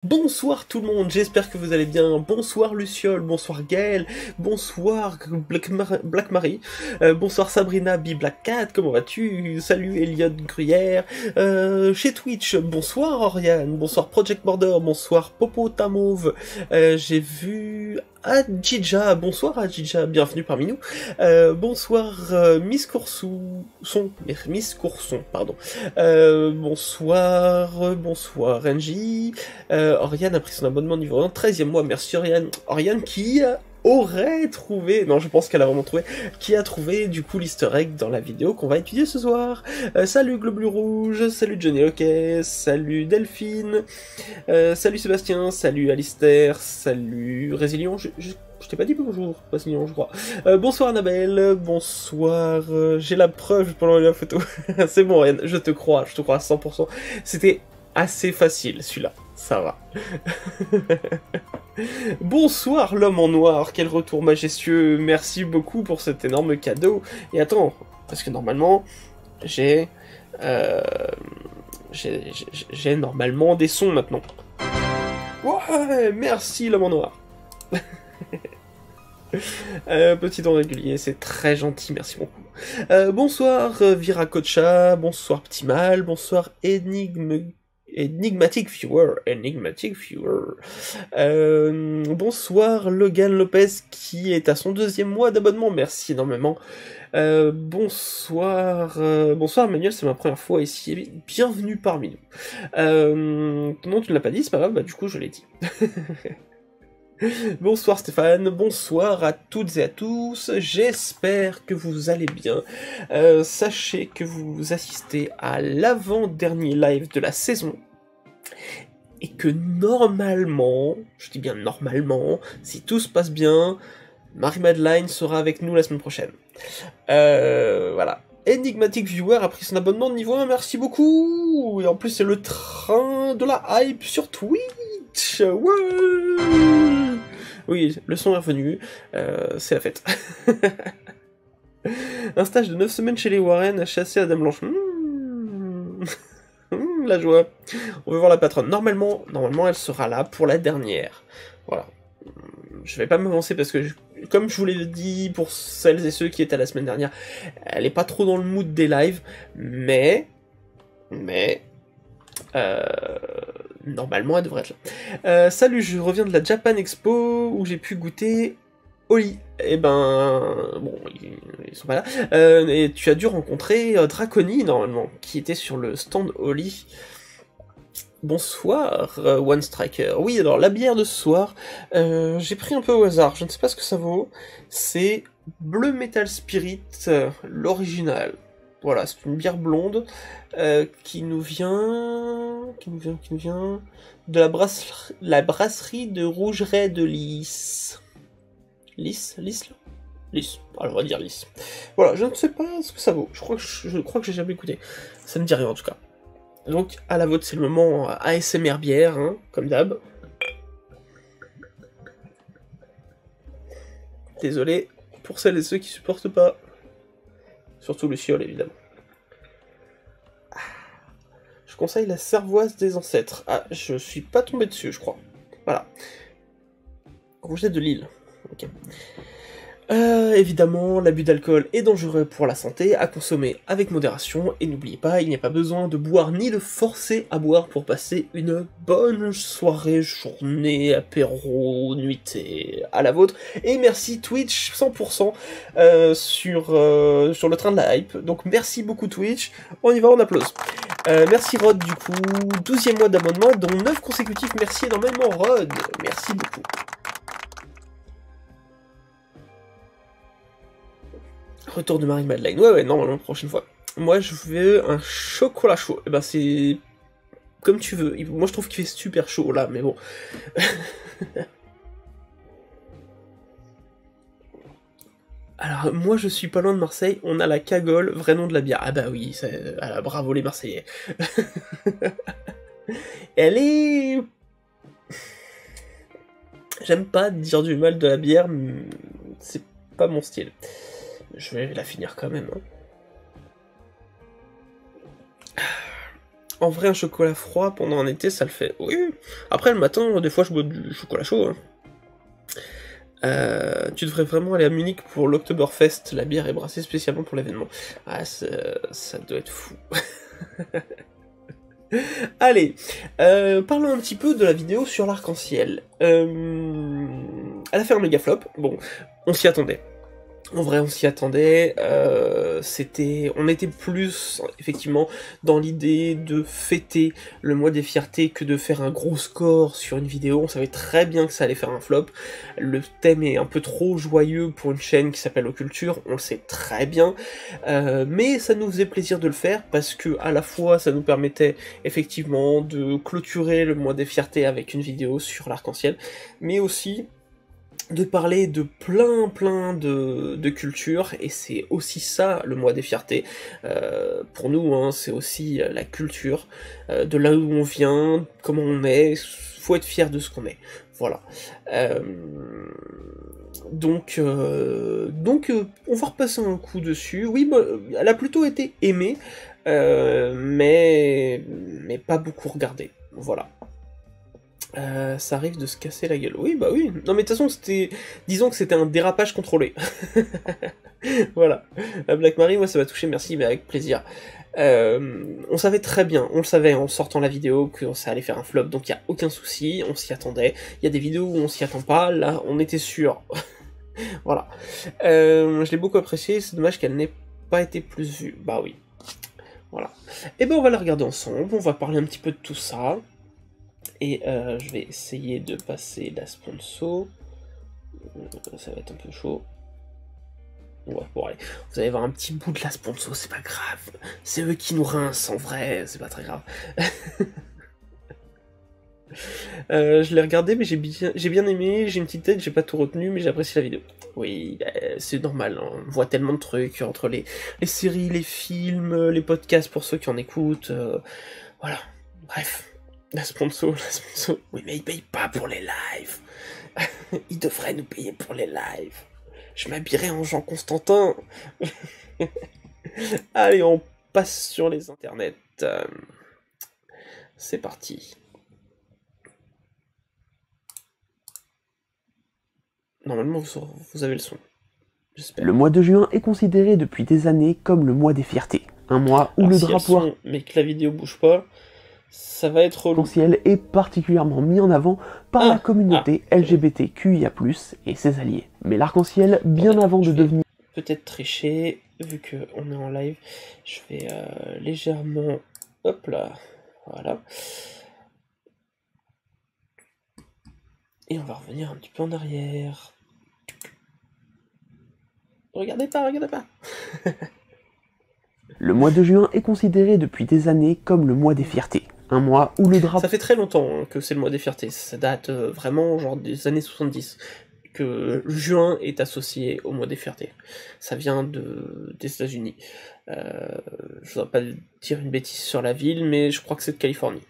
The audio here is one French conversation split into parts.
Bonsoir tout le monde, j'espère que vous allez bien. Bonsoir Luciole, bonsoir Gaël, bonsoir Black Marie, bonsoir Sabrina B Black Cat, comment vas-tu? Salut Elliot Gruyère, chez Twitch, bonsoir Oriane, bonsoir Project Border, bonsoir Popo Tamove, j'ai vu Adjidja, bonsoir Adjidja, bienvenue parmi nous, bonsoir Miss Courson, pardon, bonsoir NJ, Oriane a pris son abonnement niveau 1, 13e mois, merci Oriane. Oriane qui aurait trouvé, non je pense qu'elle a vraiment trouvé, qui a trouvé du coup l'easter egg dans la vidéo qu'on va étudier ce soir. Salut Globule Rouge, salut Johnny Locke, salut Delphine, salut Sébastien, salut Alistair, salut Résilient, je t'ai pas dit bonjour, Résilient je crois. Bonsoir Annabelle, bonsoir, j'ai la preuve pendant la photo. C'est bon Oriane, je te crois à 100%. C'était assez facile celui-là. Ça va. Bonsoir l'homme en noir, quel retour majestueux, merci beaucoup pour cet énorme cadeau. Et attends, parce que normalement, j'ai normalement des sons maintenant. Ouais, merci l'homme en noir. Petit don régulier, c'est très gentil, merci beaucoup. Bonsoir Viracocha, bonsoir Petit Mal, bonsoir Enigmatic Viewer. Bonsoir Logan Lopez qui est à son 2e mois d'abonnement, merci énormément. Bonsoir Manuel, c'est ma première fois ici, bienvenue parmi nous. Ton nom tu ne l'as pas dit, c'est pas grave, bah du coup je l'ai dit. Bonsoir Stéphane, bonsoir à toutes et à tous, j'espère que vous allez bien. Sachez que vous assistez à l'avant-dernier live de la saison, et que normalement, je dis bien normalement, si tout se passe bien, Marie-Madeleine sera avec nous la semaine prochaine. Voilà. Enigmatic Viewer a pris son abonnement de niveau 1, merci beaucoup. Et en plus c'est le train de la hype sur Twitch. Ouais. Oui, le son est revenu, c'est la fête. Un stage de 9 semaines chez les Warren à chasser la Dame Blanche. La joie. On veut voir la patronne. Normalement, elle sera là pour la dernière. Voilà. Je vais pas m'avancer parce que, comme je vous l'ai dit pour celles et ceux qui étaient la semaine dernière, elle est pas trop dans le mood des lives, mais normalement elle devrait être là. Salut, je reviens de la Japan Expo où j'ai pu goûter Oli. Eh ben, bon, ils sont pas là. Et tu as dû rencontrer Draconi normalement, qui était sur le stand Oli. Bonsoir, One Striker. Oui, alors la bière de ce soir, j'ai pris un peu au hasard, je ne sais pas ce que ça vaut. C'est Bleu Metal Spirit, l'original. Voilà, c'est une bière blonde qui nous vient de la brasserie de Rougerets de Lys. Lys. Alors on va dire Lys. Voilà, je ne sais pas ce que ça vaut. Je crois que j'ai jamais écouté. Ça me dit rien en tout cas. Donc, à la vôtre, c'est le moment ASMR bière, hein, comme d'hab. Désolé pour celles et ceux qui supportent pas. Surtout le Luciole, évidemment. Je conseille la cervoise des ancêtres. Ah, je suis pas tombé dessus, je crois. Voilà. Rouget de Lille. Ok. Évidemment, l'abus d'alcool est dangereux pour la santé, à consommer avec modération, et n'oubliez pas, il n'y a pas besoin de boire ni de forcer à boire pour passer une bonne soirée, journée, apéro, nuitée, à la vôtre, et merci Twitch 100% sur le train de la hype, donc merci beaucoup Twitch, on y va, on applause. Merci Rod du coup, 12e mois d'abonnement, dont 9 consécutifs, merci énormément Rod, merci beaucoup. Retour de Marie-Madeleine. Ouais, normalement, prochaine fois. Moi, je veux un chocolat chaud. Et ben, c'est comme tu veux. Moi, je trouve qu'il fait super chaud, là, mais bon. Alors, moi, je suis pas loin de Marseille. On a la Cagole, vrai nom de la bière. Ah bah oui, ah, bravo les Marseillais. Elle est... J'aime pas dire du mal de la bière, mais c'est pas mon style. Je vais la finir quand même. Hein. En vrai, un chocolat froid pendant un été, ça le fait. Oui. Après, le matin, des fois, je bois du chocolat chaud. Hein. Tu devrais vraiment aller à Munich pour l'Oktoberfest. La bière est brassée spécialement pour l'événement. Ah, ça doit être fou. Allez, parlons un petit peu de la vidéo sur l'arc-en-ciel. Elle a fait un méga flop. Bon, on s'y attendait. En vrai, on s'y attendait, on était plus, effectivement, dans l'idée de fêter le mois des fiertés que de faire un gros score sur une vidéo. On savait très bien que ça allait faire un flop. Le thème est un peu trop joyeux pour une chaîne qui s'appelle Occulture, on le sait très bien, mais ça nous faisait plaisir de le faire parce que, à la fois, ça nous permettait, effectivement, de clôturer le mois des fiertés avec une vidéo sur l'arc-en-ciel, mais aussi de parler de plein de cultures, et c'est aussi ça le mois des fiertés, pour nous, hein, c'est aussi la culture, de là où on vient, comment on est, faut être fier de ce qu'on est, voilà. Donc, on va repasser un coup dessus, oui, bah, elle a plutôt été aimée, mais pas beaucoup regardée, voilà. Ça arrive de se casser la gueule. Oui, bah oui. Non, mais de toute façon, disons que c'était un dérapage contrôlé. Voilà. Black Marie, moi, ça m'a touché, merci, mais avec plaisir. On savait très bien, on le savait en sortant la vidéo que ça allait faire un flop, donc il n'y a aucun souci, on s'y attendait. Il y a des vidéos où on s'y attend pas, là, on était sûr. Voilà. Je l'ai beaucoup apprécié, c'est dommage qu'elle n'ait pas été plus vue. Bah oui. Voilà. Et ben, on va la regarder ensemble, on va parler un petit peu de tout ça. Et je vais essayer de passer la sponsor. Ça va être un peu chaud. Ouais, bon allez. Vous allez voir un petit bout de la sponsor, c'est pas grave. C'est eux qui nous rincent en vrai, c'est pas très grave. Je l'ai regardé, mais j'ai bien aimé, j'ai une petite tête, j'ai pas tout retenu, mais j'ai apprécié la vidéo. Oui, c'est normal, hein. On voit tellement de trucs entre les séries, les films, les podcasts pour ceux qui en écoutent. Voilà, bref. La sponsor. Oui, mais ils payent pas pour les lives. Ils devraient nous payer pour les lives. Je m'habillerai en Jean Constantin. Allez, on passe sur les internets. C'est parti. Normalement, vous avez le son. J'espère. Le mois de juin est considéré depuis des années comme le mois des fiertés. Un mois où le drapeau mais que la vidéo bouge pas, ça va être relou. Arc-en-ciel est particulièrement mis en avant par la communauté LGBTQIA+, et ses alliés. Mais l'arc-en-ciel, bien avant de devenir... Peut-être tricher, vu qu'on est en live, je vais légèrement... Hop là, voilà. Et on va revenir un petit peu en arrière. Regardez pas. Le mois de juin est considéré depuis des années comme le mois des fiertés. Un mois où le drapeau... Ça fait très longtemps hein, que c'est le mois des fiertés, ça date vraiment genre des années 70, que juin est associé au mois des fiertés. Ça vient des États-Unis. Je voudrais pas dire une bêtise sur la ville, mais je crois que c'est de Californie.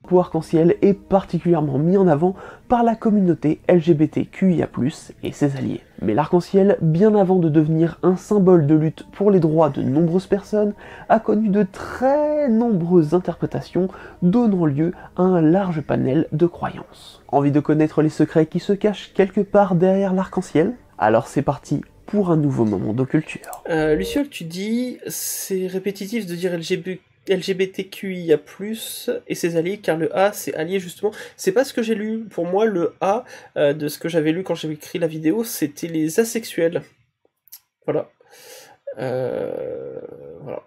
Arc-en-ciel est particulièrement mis en avant par la communauté LGBTQIA+, et ses alliés. Mais l'arc-en-ciel, bien avant de devenir un symbole de lutte pour les droits de nombreuses personnes, a connu de très nombreuses interprétations, donnant lieu à un large panel de croyances. Envie de connaître les secrets qui se cachent quelque part derrière l'arc-en-ciel? Alors c'est parti pour un nouveau moment d'occulture. Luciole, tu dis, c'est répétitif de dire LGBTQIA+, et ses alliés, car le A, c'est allié justement. C'est pas ce que j'ai lu. Pour moi, le A, de ce que j'avais lu quand j'avais écrit la vidéo, c'était les asexuels. Voilà. Voilà.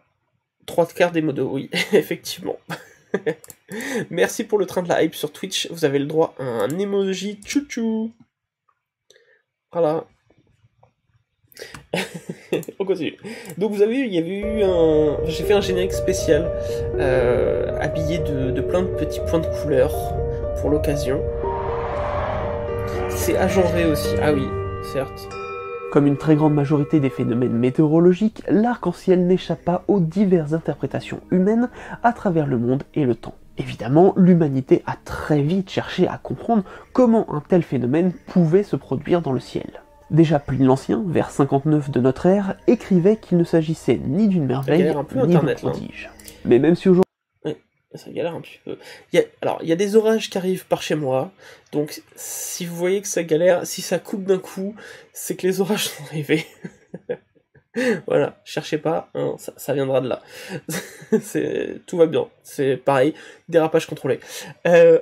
3/4 des modos, oui, effectivement. Merci pour le train de la hype sur Twitch. Vous avez le droit à un emoji chouchou. Voilà. On continue. Donc vous avez vu, il y avait eu j'ai fait un générique spécial habillé de plein de petits points de couleur pour l'occasion. C'est agenré aussi, ah oui, certes. Comme une très grande majorité des phénomènes météorologiques, l'arc-en-ciel n'échappe pas aux diverses interprétations humaines à travers le monde et le temps. Évidemment, l'humanité a très vite cherché à comprendre comment un tel phénomène pouvait se produire dans le ciel. Déjà Pline l'Ancien, vers 59 de notre ère, écrivait qu'il ne s'agissait ni d'une merveille, ni d'un prodige. Mais même si aujourd'hui... Oui, ça galère un petit peu. Alors, il y a des orages qui arrivent par chez moi, donc si vous voyez que ça galère, si ça coupe d'un coup, c'est que les orages sont arrivés. Voilà, cherchez pas, hein, ça viendra de là. Tout va bien, c'est pareil, dérapage contrôlé.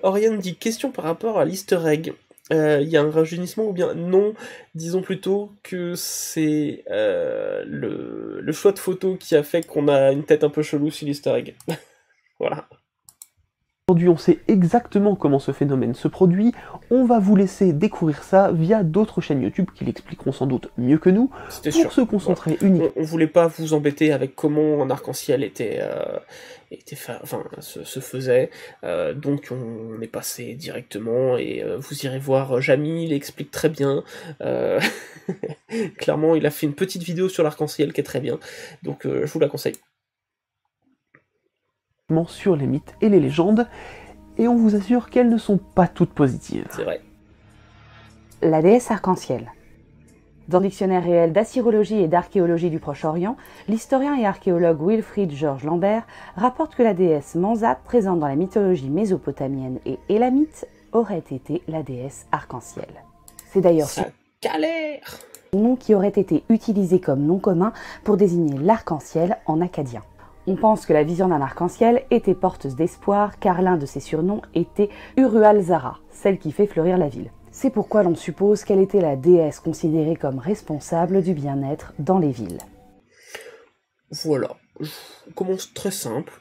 Oriane dit, question par rapport à l'easter egg. Il y a un rajeunissement ou bien non, disons plutôt que c'est le choix de photo qui a fait qu'on a une tête un peu chelou sur l'easter egg. Voilà. Aujourd'hui, on sait exactement comment ce phénomène se produit, on va vous laisser découvrir ça via d'autres chaînes YouTube qui l'expliqueront sans doute mieux que nous, pour se concentrer uniquement. On voulait pas vous embêter avec comment un arc-en-ciel se faisait, donc on est passé directement, et vous irez voir, Jamy, il explique très bien, clairement il a fait une petite vidéo sur l'arc-en-ciel qui est très bien, donc je vous la conseille. Sur les mythes et les légendes, et on vous assure qu'elles ne sont pas toutes positives. C'est vrai. La déesse arc-en-ciel. Dans le dictionnaire réel d'assyrologie et d'archéologie du Proche-Orient, l'historien et archéologue Wilfried George Lambert rapporte que la déesse Manzat, présente dans la mythologie mésopotamienne et élamite, aurait été la déesse arc-en-ciel. C'est d'ailleurs ça galère son nom qui aurait été utilisé comme nom commun pour désigner l'arc-en-ciel en akkadien. On pense que la vision d'un arc-en-ciel était porteuse d'espoir, car l'un de ses surnoms était Urual-Zara, celle qui fait fleurir la ville. C'est pourquoi l'on suppose qu'elle était la déesse considérée comme responsable du bien-être dans les villes. Voilà, on commence très simple.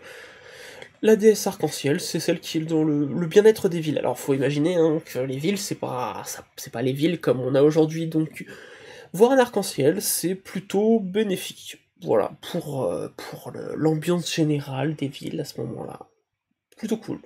La déesse arc-en-ciel, c'est celle qui est dans le bien-être des villes. Alors faut imaginer que les villes, c'est pas les villes comme on a aujourd'hui, donc voir un arc-en-ciel, c'est plutôt bénéfique. Voilà, pour l'ambiance générale des villes à ce moment-là. Plutôt cool.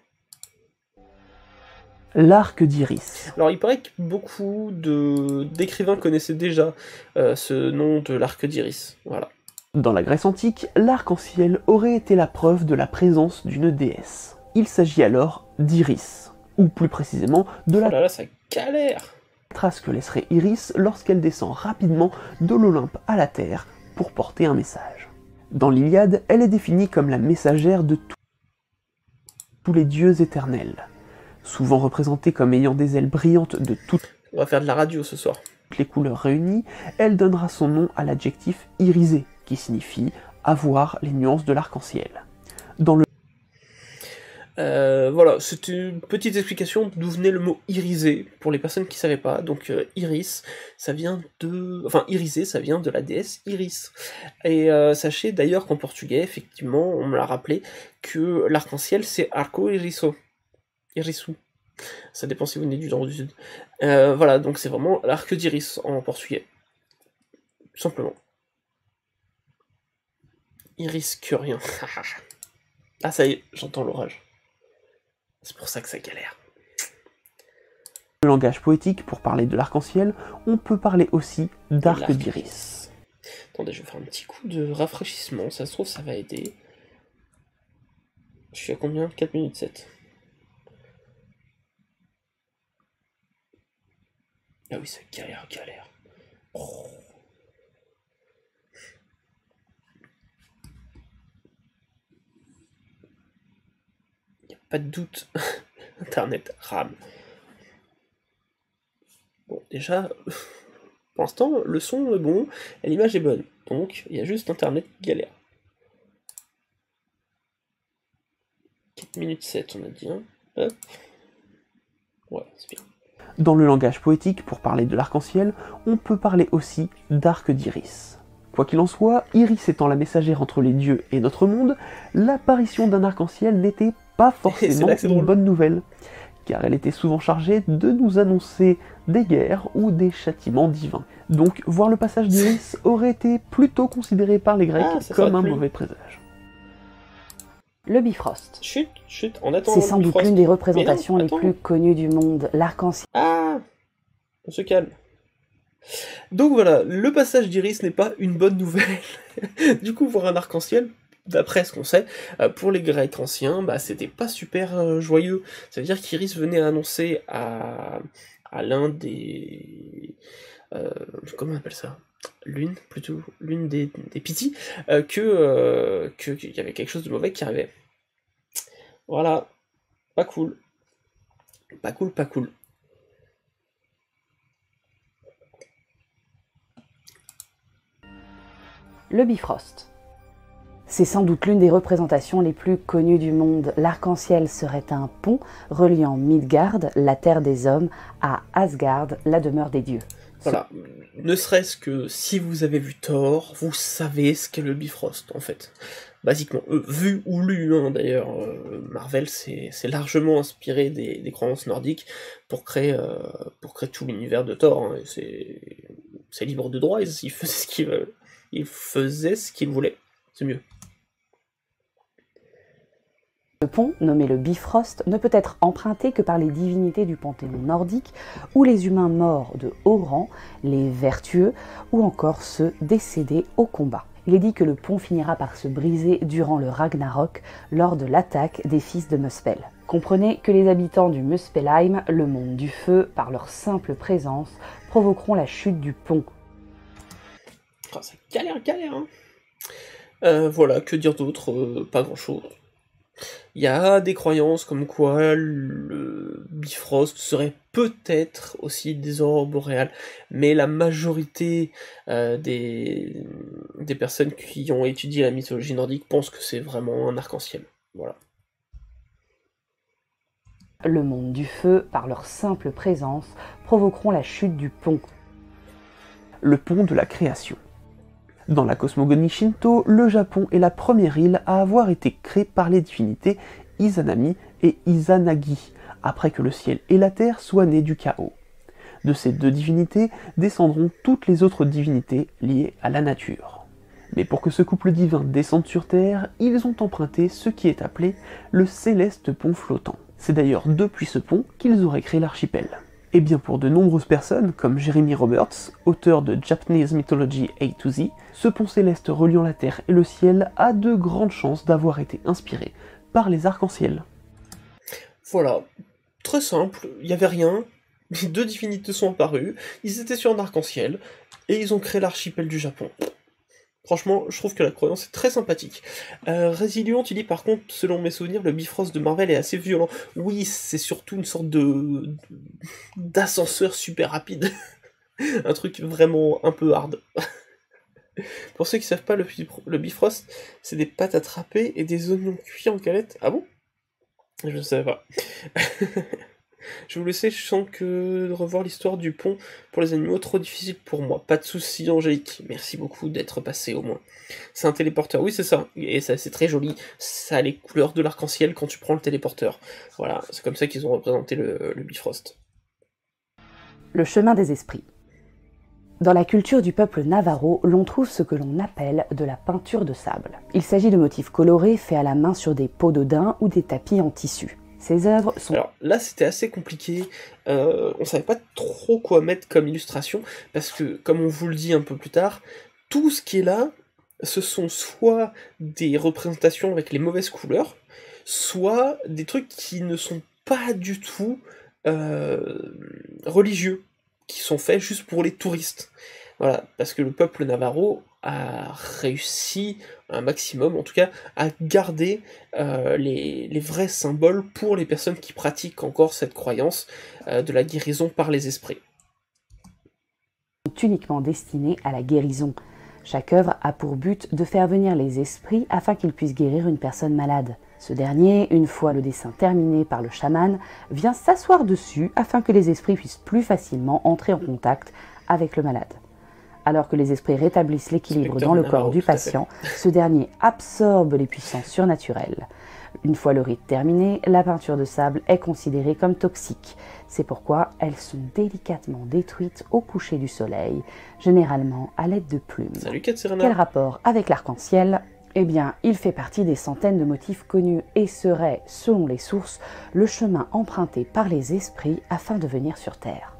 L'arc d'Iris. Alors il paraît que beaucoup d'écrivains connaissaient déjà ce nom de l'arc d'Iris. Voilà. Dans la Grèce antique, l'arc-en-ciel aurait été la preuve de la présence d'une déesse. Il s'agit alors d'Iris, ou plus précisément de la... Oh là là, ça galère! Trace que laisserait Iris lorsqu'elle descend rapidement de l'Olympe à la Terre pour porter un message. Dans l'Iliade, elle est définie comme la messagère de tous les dieux éternels. Souvent représentée comme ayant des ailes brillantes de toutes... On va faire de la radio ce soir. Les couleurs réunies, elle donnera son nom à l'adjectif irisé, qui signifie avoir les nuances de l'arc-en-ciel. Dans le... Voilà, c'était une petite explication d'où venait le mot irisé, pour les personnes qui ne savaient pas. Donc iris, ça vient de... Enfin, irisé, ça vient de la déesse Iris. Et sachez d'ailleurs qu'en portugais, effectivement, on me l'a rappelé, que l'arc-en-ciel, c'est arco iriso. Irisu. Ça dépend si vous venez du nord ou du sud. Voilà, donc c'est vraiment l'arc d'iris en portugais. Tout simplement. Iris que rien. Ah ça y est, j'entends l'orage. C'est pour ça que ça galère. Le langage poétique, pour parler de l'arc-en-ciel, on peut parler aussi d'arc d'iris. Attendez, je vais faire un petit coup de rafraîchissement, ça se trouve ça va aider. Je suis à combien? 4 minutes 7. Ah oui, ça galère. Oh. Y a pas de doute. Internet rame. Bon, déjà, pour l'instant, le son est bon, et l'image est bonne. Donc, il y a juste Internet qui galère. 4 minutes 7, on a dit, hein. Hop. Ouais, c'est bien. Dans le langage poétique, pour parler de l'arc-en-ciel, on peut parler aussi d'arc d'iris. Quoi qu'il en soit, Iris étant la messagère entre les dieux et notre monde, l'apparition d'un arc-en-ciel n'était pas forcément une bonne nouvelle, car elle était souvent chargée de nous annoncer des guerres ou des châtiments divins. Donc, voir le passage d'Iris aurait été plutôt considéré par les Grecs comme un mauvais présage. Le Bifrost. Chut, on attend. C'est sans doute l'une des représentations les plus connues du monde, l'arc-en-ciel. Ah, on se calme. Donc voilà, le passage d'Iris n'est pas une bonne nouvelle. Du coup, voir un arc-en-ciel, d'après ce qu'on sait, pour les Grecs anciens, bah c'était pas super joyeux. Ça veut dire qu'Iris venait annoncer à à l'un des... comment on appelle ça? L'une des Pity, qu'il y avait quelque chose de mauvais qui arrivait. Voilà, pas cool. Pas cool, pas cool. Le Bifrost. C'est sans doute l'une des représentations les plus connues du monde. L'arc-en-ciel serait un pont reliant Midgard, la terre des hommes, à Asgard, la demeure des dieux. Voilà, ne serait-ce que si vous avez vu Thor, vous savez ce qu'est le Bifrost, en fait. Basiquement, vu ou lu, hein, d'ailleurs, Marvel s'est largement inspiré des croyances nordiques pour créer tout l'univers de Thor, hein, et c'est libre de droit, ils faisaient ce qu'ils veulent. Ils faisaient ce qu'ils voulaient, c'est mieux. Le pont, nommé le Bifrost, ne peut être emprunté que par les divinités du panthéon nordique ou les humains morts de haut rang, les vertueux ou encore ceux décédés au combat. Il est dit que le pont finira par se briser durant le Ragnarok lors de l'attaque des fils de Muspel. Comprenez que les habitants du Muspelheim, le monde du feu, par leur simple présence, provoqueront la chute du pont. Oh, ça galère, hein. Voilà, que dire d'autre? Pas grand-chose. Il y a des croyances comme quoi le Bifrost serait peut-être aussi des aurores boréales, mais la majorité des personnes qui ont étudié la mythologie nordique pensent que c'est vraiment un arc-en-ciel. Voilà. Le monde du feu, par leur simple présence, provoqueront la chute du pont. Le pont de la création. Dans la cosmogonie Shinto, le Japon est la première île à avoir été créée par les divinités Izanami et Izanagi, après que le ciel et la terre soient nés du chaos. De ces deux divinités descendront toutes les autres divinités liées à la nature. Mais pour que ce couple divin descende sur Terre, ils ont emprunté ce qui est appelé le céleste pont flottant. C'est d'ailleurs depuis ce pont qu'ils auraient créé l'archipel. Et bien pour de nombreuses personnes, comme Jeremy Roberts, auteur de Japanese Mythology A to Z, ce pont céleste reliant la Terre et le ciel a de grandes chances d'avoir été inspiré par les arcs-en-ciel. Voilà, très simple, il n'y avait rien, les deux divinités sont apparues, ils étaient sur un arc-en-ciel, et ils ont créé l'archipel du Japon. Franchement, je trouve que la croyance est très sympathique. Résilient, tu dis par contre, selon mes souvenirs, le Bifrost de Marvel est assez violent. Oui, c'est surtout une sorte d'ascenseur super rapide. Un truc vraiment un peu hard. Pour ceux qui savent pas, le Bifrost, c'est des pâtes à trapper et des oignons cuits en galette. Ah bon? Je ne savais pas. Je vous laisse, je sens que de revoir l'histoire du pont pour les animaux, trop difficile pour moi. Pas de soucis, Angélique. Merci beaucoup d'être passé au moins. C'est un téléporteur, oui c'est ça. Et ça c'est très joli. Ça a les couleurs de l'arc-en-ciel quand tu prends le téléporteur. Voilà, c'est comme ça qu'ils ont représenté le Bifrost. Le chemin des esprits. Dans la culture du peuple Navarro, l'on trouve ce que l'on appelle de la peinture de sable. Il s'agit de motifs colorés faits à la main sur des peaux de daim ou des tapis en tissu. Ces œuvres sont... Alors là, c'était assez compliqué. On savait pas trop quoi mettre comme illustration, parce que, comme on vous le dit un peu plus tard, tout ce qui est là, ce sont soit des représentations avec les mauvaises couleurs, soit des trucs qui ne sont pas du tout religieux, qui sont faits juste pour les touristes. Voilà, parce que le peuple Navarro a réussi un maximum, en tout cas, à garder les vrais symboles pour les personnes qui pratiquent encore cette croyance de la guérison par les esprits. Uniquement destinées à la guérison. Chaque œuvre a pour but de faire venir les esprits afin qu'ils puissent guérir une personne malade. Ce dernier, une fois le dessin terminé par le chaman, vient s'asseoir dessus afin que les esprits puissent plus facilement entrer en contact avec le malade. Alors que les esprits rétablissent l'équilibre dans le corps du patient, ce dernier absorbe les puissances surnaturelles. Une fois le rite terminé, la peinture de sable est considérée comme toxique. C'est pourquoi elles sont délicatement détruites au coucher du soleil, généralement à l'aide de plumes. Salut Katsirana. Quel rapport avec l'arc-en-ciel ? Eh bien, il fait partie des centaines de motifs connus et serait, selon les sources, le chemin emprunté par les esprits afin de venir sur Terre.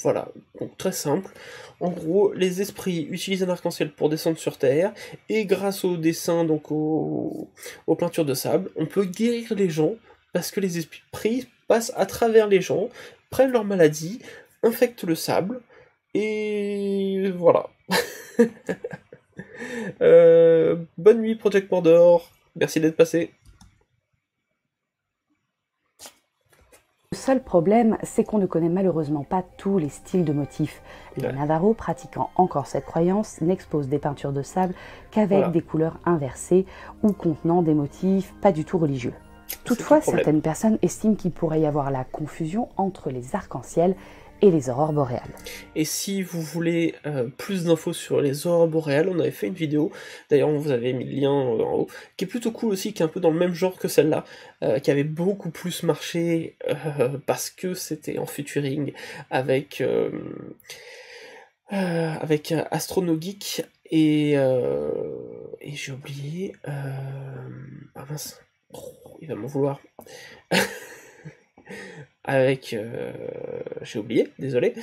Voilà, donc très simple. En gros, les esprits utilisent un arc-en-ciel pour descendre sur Terre, et grâce au dessin, donc aux peintures de sable, on peut guérir les gens, parce que les esprits passent à travers les gens, prennent leur maladie, infectent le sable, et voilà. Bonne nuit Project Mordor, merci d'être passé. Le seul problème, c'est qu'on ne connaît malheureusement pas tous les styles de motifs. Les Ouais. Navarros, pratiquant encore cette croyance, n'exposent des peintures de sable qu'avec Voilà. des couleurs inversées ou contenant des motifs pas du tout religieux. Toutefois, le problème. certaines personnes estiment qu'il pourrait y avoir la confusion entre les arcs-en-ciel et les aurores boréales. Et si vous voulez plus d'infos sur les aurores boréales, on avait fait une vidéo, d'ailleurs on vous avait mis le lien en haut, qui est plutôt cool aussi, qui est un peu dans le même genre que celle-là, qui avait beaucoup plus marché parce que c'était en featuring avec AstronoGeek et j'ai oublié... Ah mince, oh, il va m'en vouloir. Avec... j'ai oublié, désolé.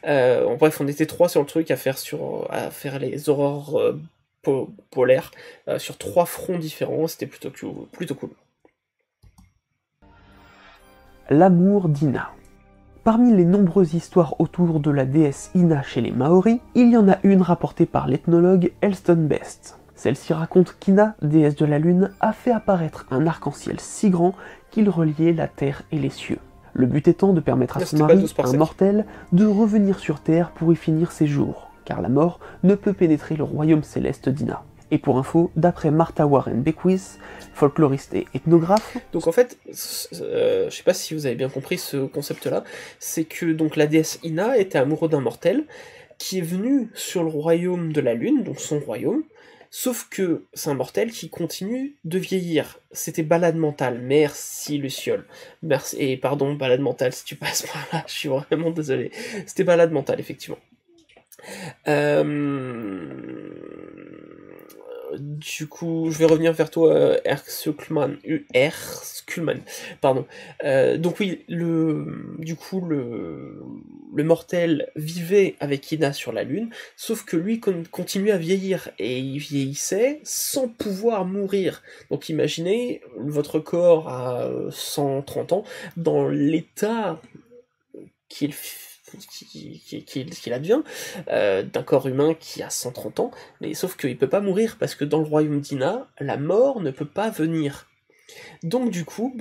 En bref, on était 3 sur le truc à faire les aurores polaires sur 3 fronts différents, c'était plutôt cool. L'amour d'Ina. Parmi les nombreuses histoires autour de la déesse Ina chez les Maoris, il y en a une rapportée par l'ethnologue Elston Best. Celle-ci raconte qu'Ina, déesse de la lune, a fait apparaître un arc-en-ciel si grand qu'il reliait la terre et les cieux. Le but étant de permettre à son C'était pas mari, 12 par un 7. mortel, de revenir sur terre pour y finir ses jours, car la mort ne peut pénétrer le royaume céleste d'Ina. Et pour info, d'après Martha Warren Beckwith, folkloriste et ethnographe, Donc en fait, je sais pas si vous avez bien compris ce concept-là, c'est que donc la déesse Ina était amoureuse d'un mortel qui est venu sur le royaume de la lune, donc son royaume, sauf que c'est un mortel qui continue de vieillir. C'était balade mentale, merci Luciole. Merci, et pardon, balade mentale si tu passes par là, je suis vraiment désolé. C'était balade mentale, effectivement. Du coup, je vais revenir vers toi, Erskülman, pardon. Donc oui, du coup, le mortel vivait avec Ina sur la Lune, sauf que lui continuait à vieillir, et il vieillissait sans pouvoir mourir. Donc imaginez votre corps à 130 ans, dans l'état qu'il advient, d'un corps humain qui a 130 ans, mais sauf qu'il peut pas mourir, parce que dans le royaume d'Ina, la mort ne peut pas venir. Donc du coup,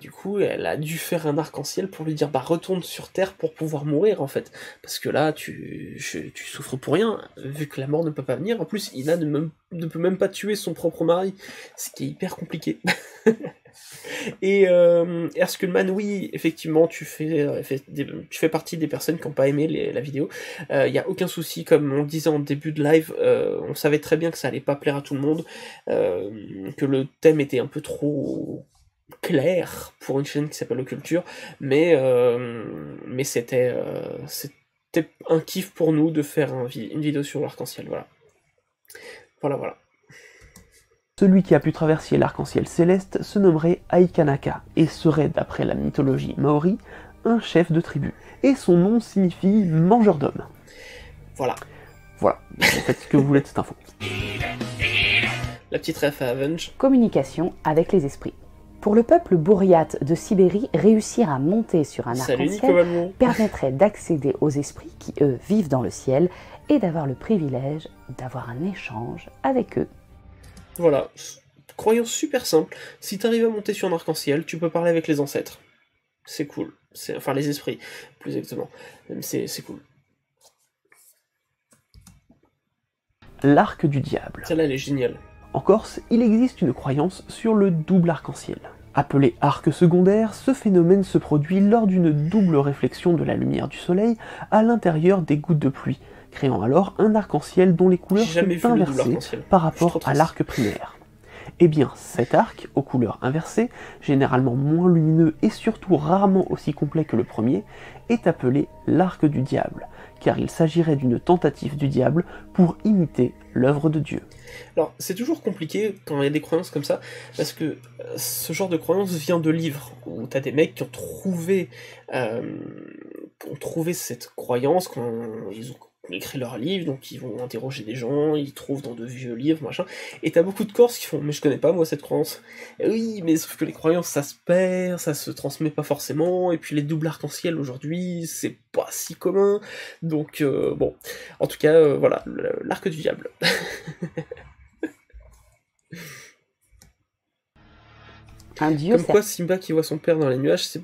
du coup, elle a dû faire un arc-en-ciel pour lui dire, retourne sur Terre pour pouvoir mourir, en fait. Parce que là, tu souffres pour rien, vu que la mort ne peut pas venir. En plus, Ina ne peut même pas tuer son propre mari, ce qui est hyper compliqué. Et Erskülman, oui, effectivement, tu fais partie des personnes qui n'ont pas aimé la vidéo. Il n'y a aucun souci, comme on le disait en début de live, on savait très bien que ça allait pas plaire à tout le monde, que le thème était un peu trop clair pour une chaîne qui s'appelle Occulture, mais c'était un kiff pour nous de faire une vidéo sur l'arc-en-ciel, voilà. Voilà. celui qui a pu traverser l'arc-en-ciel céleste se nommerait Aikanaka et serait, d'après la mythologie maori, un chef de tribu. Et son nom signifie mangeur d'hommes. Voilà. Voilà, en fait, ce que vous voulez de cette info. La petite ref à Avenge. Communication avec les esprits. Pour le peuple bouriate de Sibérie, réussir à monter sur un Salut Nico arc-en-ciel Valmont. permettrait d'accéder aux esprits qui, eux, vivent dans le ciel et d'avoir le privilège d'avoir un échange avec eux. Voilà, croyance super simple, si t'arrives à monter sur un arc-en-ciel, tu peux parler avec les ancêtres. C'est cool. Enfin, les esprits, plus exactement. C'est cool. L'arc du diable. Celle-là, elle est géniale. En Corse, il existe une croyance sur le double arc-en-ciel. Appelé arc secondaire, ce phénomène se produit lors d'une double réflexion de la lumière du soleil à l'intérieur des gouttes de pluie, créant alors un arc-en-ciel dont les couleurs J'ai jamais sont vu le double inversées arc-en-ciel. par Je suis trop rapport à triste. l'arc primaire. Eh bien, cet arc, aux couleurs inversées, généralement moins lumineux et surtout rarement aussi complet que le premier, est appelé l'arc du diable, car il s'agirait d'une tentative du diable pour imiter l'œuvre de Dieu. Alors, c'est toujours compliqué quand il y a des croyances comme ça, parce que ce genre de croyance vient de livres, où t'as des mecs qui ont trouvé cette croyance, écrit leur livre, donc ils vont interroger des gens, ils trouvent dans de vieux livres, machin, et t'as beaucoup de Corses qui font « mais je connais pas moi cette croyance ». Oui, mais sauf que les croyances ça se perd, ça se transmet pas forcément, et puis les doubles arc-en-ciel aujourd'hui, c'est pas si commun, donc bon, en tout cas, voilà, l'arc du diable. Un dieu Comme quoi Simba qui voit son père dans les nuages, c'est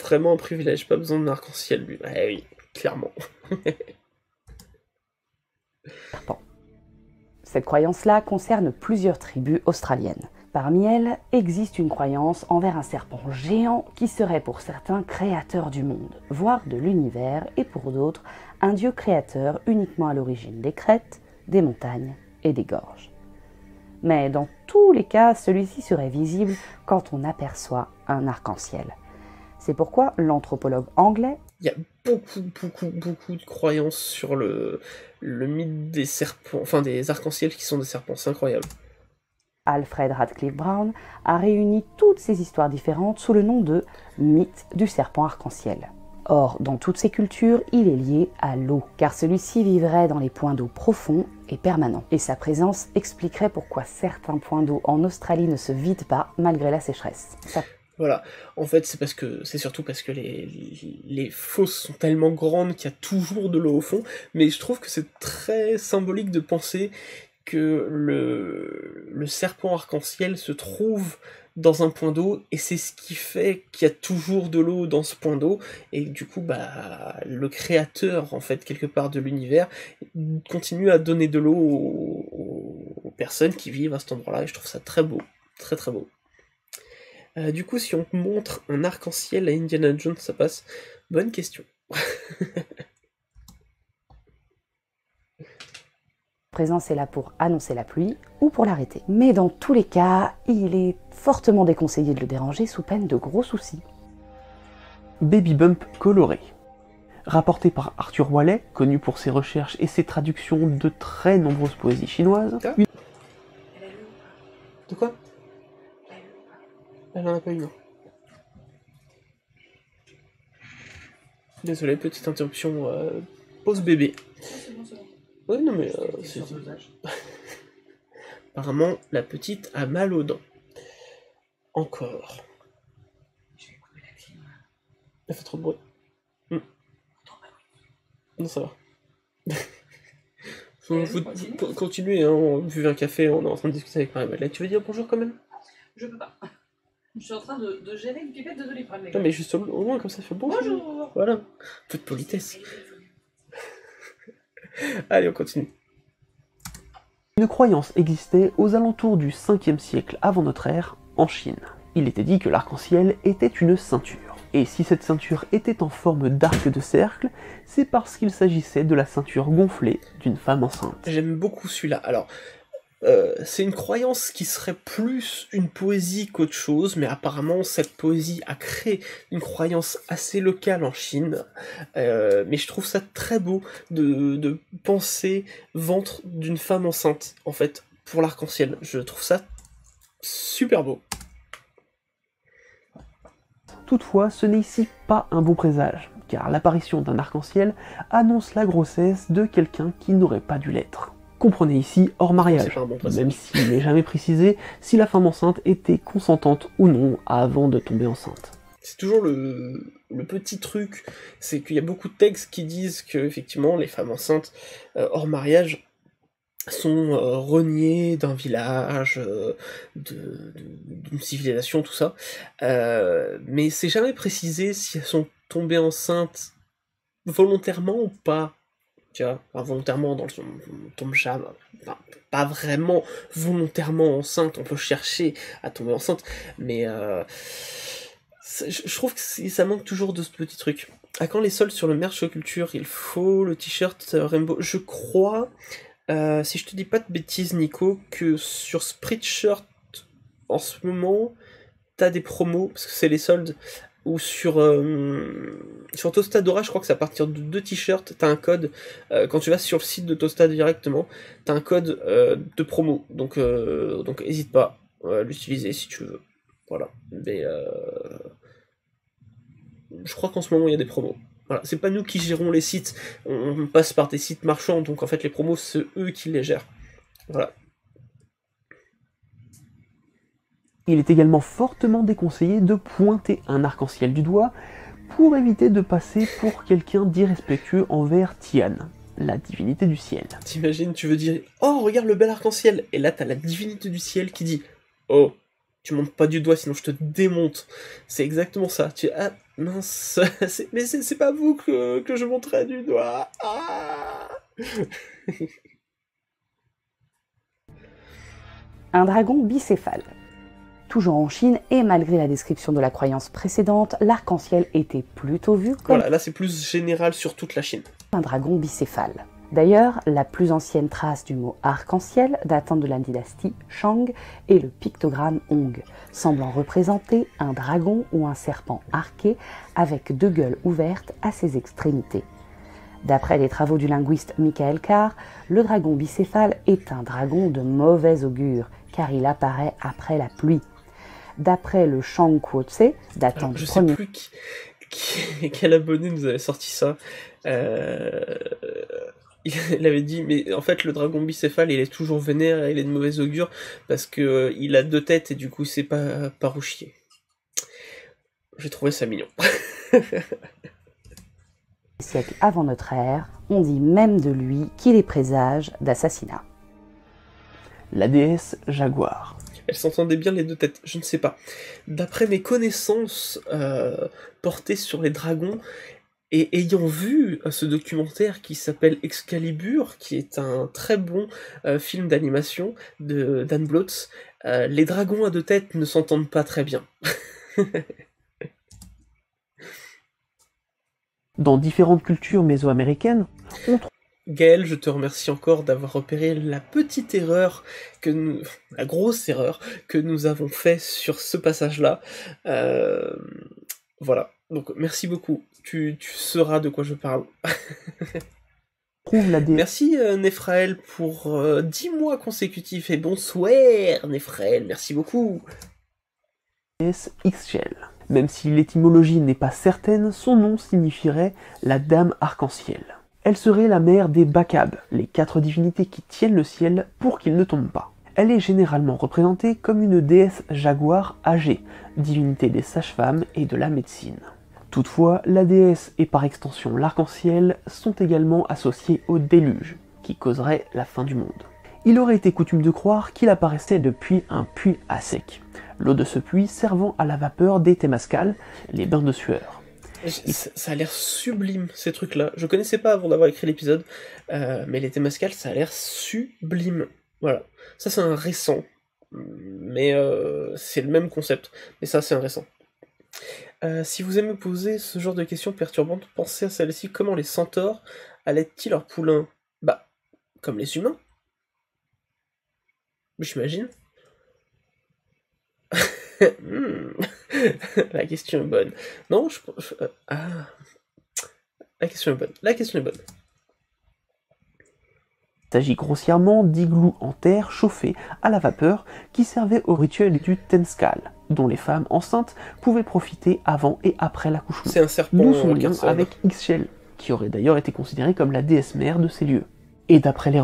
vraiment un privilège, pas besoin d'un arc-en-ciel lui. Ouais, oui, clairement. serpent. Cette croyance-là concerne plusieurs tribus australiennes. Parmi elles, existe une croyance envers un serpent géant qui serait pour certains créateur du monde, voire de l'univers, et pour d'autres, un dieu créateur uniquement à l'origine des crêtes, des montagnes et des gorges. Mais dans tous les cas, celui-ci serait visible quand on aperçoit un arc-en-ciel. C'est pourquoi l'anthropologue anglais... Il y a beaucoup de croyances sur le mythe des serpents, enfin des arcs-en-ciel qui sont des serpents, c'est incroyable. Alfred Radcliffe Brown a réuni toutes ces histoires différentes sous le nom de mythe du serpent arc-en-ciel. Or, dans toutes ces cultures, il est lié à l'eau, car celui-ci vivrait dans les points d'eau profonds et permanents. Et sa présence expliquerait pourquoi certains points d'eau en Australie ne se vident pas malgré la sécheresse. Voilà, en fait c'est surtout parce que les fosses sont tellement grandes qu'il y a toujours de l'eau au fond, mais je trouve que c'est très symbolique de penser que le serpent arc-en-ciel se trouve dans un point d'eau, et c'est ce qui fait qu'il y a toujours de l'eau dans ce point d'eau, et du coup, bah, le créateur, en fait, quelque part de l'univers, continue à donner de l'eau aux personnes qui vivent à cet endroit-là, et je trouve ça très beau, très très beau. Du coup, si on montre un arc-en-ciel à Indiana Jones, ça passe? Bonne question. Présence est là pour annoncer la pluie ou pour l'arrêter. Mais dans tous les cas, il est fortement déconseillé de le déranger sous peine de gros soucis. Baby Bump coloré. Rapporté par Arthur Wallet, connu pour ses recherches et ses traductions de très nombreuses poésies chinoises. De quoi? Elle en a pas eu, non. Désolé, petite interruption, pause bébé. C'est bon. Ouais, non mais c'est... Apparemment, la petite a mal aux dents. Encore. Je vais couper la clim. Elle fait trop de bruit. Non, ça va. Faut continuer, hein, on buvait un café, on est en train de discuter avec Marie-Madeleine. Tu veux dire bonjour quand même? Je peux pas. Je suis en train de gérer une pipette de Doliprane, les gars. Non mais juste au loin, comme ça fait bonjour. Bonjour. Voilà, un peu de politesse. Allez, on continue. Une croyance existait aux alentours du 5e siècle avant notre ère, en Chine. Il était dit que l'arc-en-ciel était une ceinture. Et si cette ceinture était en forme d'arc de cercle, c'est parce qu'il s'agissait de la ceinture gonflée d'une femme enceinte. J'aime beaucoup celui-là. Alors, c'est une croyance qui serait plus une poésie qu'autre chose, mais apparemment cette poésie a créé une croyance assez locale en Chine, mais je trouve ça très beau de penser ventre d'une femme enceinte, en fait, pour l'arc-en-ciel. Je trouve ça super beau. Toutefois, ce n'est ici pas un bon présage, car l'apparition d'un arc-en-ciel annonce la grossesse de quelqu'un qui n'aurait pas dû l'être. Comprenez ici hors mariage, même s'il n'est jamais précisé si la femme enceinte était consentante ou non avant de tomber enceinte. C'est toujours le petit truc, c'est qu'il y a beaucoup de textes qui disent que effectivement les femmes enceintes hors mariage sont reniées d'un village, d'une civilisation, tout ça, mais c'est jamais précisé si elles sont tombées enceintes volontairement ou pas. Tu vois, involontairement dans on tombe jamais, pas vraiment volontairement enceinte, on peut chercher à tomber enceinte, mais je trouve que ça manque toujours de ce petit truc. À quand les soldes sur le merch culture? Il faut le t-shirt Rainbow. Je crois, si je te dis pas de bêtises Nico, que sur Spreadshirt en ce moment, t'as des promos, parce que c'est les soldes, ou sur Tostadora, je crois que c'est à partir de 2 t-shirts, t'as un code, quand tu vas sur le site de Tosta directement, t'as un code de promo, donc hésite pas à l'utiliser si tu veux, voilà, mais je crois qu'en ce moment il y a des promos, Voilà, c'est pas nous qui gérons les sites, on passe par des sites marchands, donc en fait les promos, c'est eux qui les gèrent. Voilà. Il est également fortement déconseillé de pointer un arc-en-ciel du doigt pour éviter de passer pour quelqu'un d'irrespectueux envers Tian, la divinité du ciel. T'imagines, tu veux dire « Oh, regarde le bel arc-en-ciel !» Et là, t'as la divinité du ciel qui dit « Oh, tu montes pas du doigt, sinon je te démonte. » C'est exactement ça. Tu ah, mince, mais c'est pas vous que je monterai du doigt. Ah. Un dragon bicéphale. Toujours en Chine, et malgré la description de la croyance précédente, l'arc-en-ciel était plutôt vu comme Voilà, là c'est plus général sur toute la Chine. un dragon bicéphale. D'ailleurs, la plus ancienne trace du mot arc-en-ciel, datant de la dynastie Shang, est le pictogramme Hong, semblant représenter un dragon ou un serpent arqué avec deux gueules ouvertes à ses extrémités. D'après les travaux du linguiste Michael Carr, le dragon bicéphale est un dragon de mauvais augure, car il apparaît après la pluie. D'après le Shang Quozi, datant Alors, du je sais premier... plus quel abonné nous avait sorti ça. Il avait dit, mais en fait le dragon bicéphale il est toujours vénère et il est de mauvais augure parce que il a deux têtes et du coup c'est pas rouchier. J'ai trouvé ça mignon. siècle avant notre ère, on dit même de lui qu'il est présage d'assassinat. La déesse Jaguar. Elles s'entendaient bien les deux têtes, je ne sais pas. D'après mes connaissances portées sur les dragons, et ayant vu ce documentaire qui s'appelle Excalibur, qui est un très bon film d'animation de Dan Blotz, les dragons à deux têtes ne s'entendent pas très bien. Dans différentes cultures mésoaméricaines, on trouve Gaël, je te remercie encore d'avoir repéré la petite erreur la grosse erreur que nous avons fait sur ce passage-là. Voilà. Donc merci beaucoup. Tu sauras de quoi je parle. la déesse Merci Néphraël pour 10 mois consécutifs et bonsoir Néphraël, merci beaucoup. Ixchel. Même si l'étymologie n'est pas certaine, son nom signifierait la Dame Arc-en-Ciel. Elle serait la mère des Bakab, les 4 divinités qui tiennent le ciel pour qu'il ne tombe pas. Elle est généralement représentée comme une déesse jaguar âgée, divinité des sages-femmes et de la médecine. Toutefois, la déesse et par extension l'arc-en-ciel sont également associés au déluge, qui causerait la fin du monde. Il aurait été coutume de croire qu'il apparaissait depuis un puits à sec, l'eau de ce puits servant à la vapeur des témascales, les bains de sueur. Ça a l'air sublime ces trucs-là. Je connaissais pas avant d'avoir écrit l'épisode, mais les témascales ça a l'air sublime. Voilà. Ça c'est un récent, mais c'est le même concept, mais ça c'est un récent. Si vous aimez poser ce genre de questions perturbantes, pensez à celle-ci. Comment les centaures allaitent-ils leurs poulains? Bah, comme les humains. J'imagine. La question est bonne. Non, la question est bonne. La question est bonne. Il s'agit grossièrement d'iglous en terre chauffés à la vapeur qui servaient au rituel du Temskal, dont les femmes enceintes pouvaient profiter avant et après l'accouchement. C'est un serpent. D'où son lien avec Ixchel, qui aurait d'ailleurs été considérée comme la déesse mère de ces lieux. Et d'après les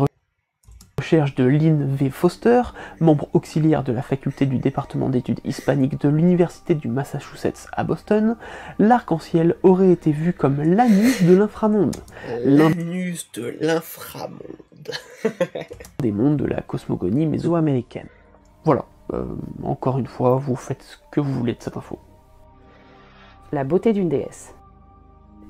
recherches de Lynn V. Foster, membre auxiliaire de la faculté du département d'études hispaniques de l'université du Massachusetts à Boston, l'arc-en-ciel aurait été vu comme l'anus de l'inframonde. L'anus de l'inframonde. Des mondes de la cosmogonie mésoaméricaine. Voilà, encore une fois, vous faites ce que vous voulez de cette info. La beauté d'une déesse.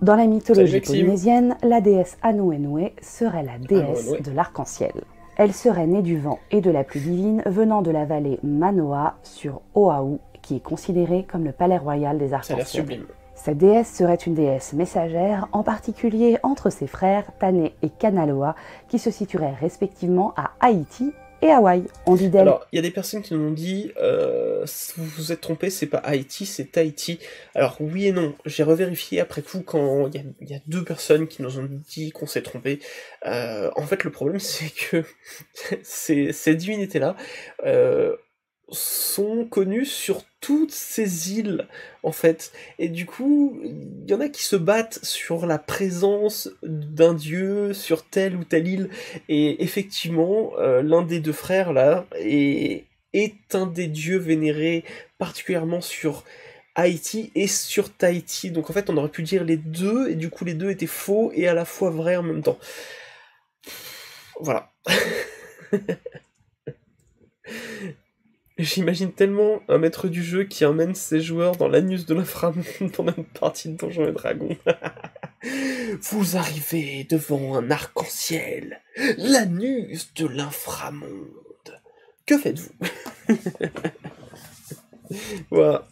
Dans la mythologie polynésienne, la déesse Anoenue serait la déesse de l'arc-en-ciel. Elle serait née du vent et de la pluie divine venant de la vallée Manoa sur Oahu, qui est considérée comme le palais royal des arcs-en-ciel. Ça a l'air sublime. Cette déesse serait une déesse messagère, en particulier entre ses frères Tané et Kanaloa, qui se situeraient respectivement à Haïti et Hawaï. On dit d'elle... Alors, il y a des personnes qui nous ont dit vous vous êtes trompé, c'est pas Haïti, c'est Tahiti. Alors, oui et non, j'ai revérifié après coup quand il y a 2 personnes qui nous ont dit qu'on s'est trompé. En fait, le problème, c'est que ces divinités-là sont connus sur toutes ces îles, en fait. Et du coup, il y en a qui se battent sur la présence d'un dieu sur telle ou telle île. Et effectivement, l'un des deux frères, là, est un des dieux vénérés particulièrement sur Haïti et sur Tahiti. Donc en fait, on aurait pu dire les deux, et du coup, les deux étaient faux et à la fois vrais en même temps. Voilà. J'imagine tellement un maître du jeu qui emmène ses joueurs dans l'anus de l'inframonde pendant une partie de Donjons et Dragons. Vous arrivez devant un arc-en-ciel, l'anus de l'inframonde. Que faites-vous? Voilà.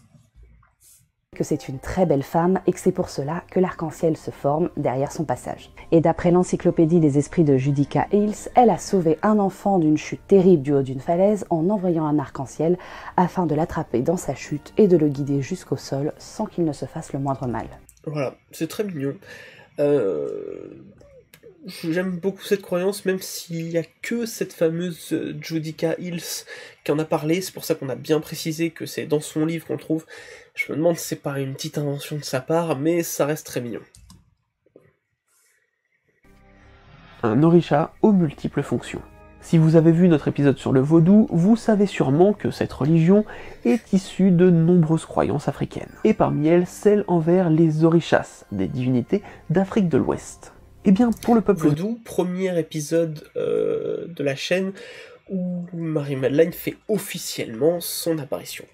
Que c'est une très belle femme et que c'est pour cela que l'arc-en-ciel se forme derrière son passage. Et d'après l'encyclopédie des esprits de Judica Hills, elle a sauvé un enfant d'une chute terrible du haut d'une falaise en envoyant un arc-en-ciel afin de l'attraper dans sa chute et de le guider jusqu'au sol sans qu'il ne se fasse le moindre mal. Voilà, c'est très mignon. J'aime beaucoup cette croyance, même s'il n'y a que cette fameuse Judica Hills qui en a parlé. C'est pour ça qu'on a bien précisé que c'est dans son livre qu'on le trouve. Je me demande si c'est pas une petite invention de sa part, mais ça reste très mignon. Un orisha aux multiples fonctions. Si vous avez vu notre épisode sur le vaudou, vous savez sûrement que cette religion est issue de nombreuses croyances africaines. Et parmi elles, celle envers les orishas, des divinités d'Afrique de l'Ouest. Eh bien, pour le peuple vaudou, premier épisode de la chaîne où Marie-Madeleine fait officiellement son apparition.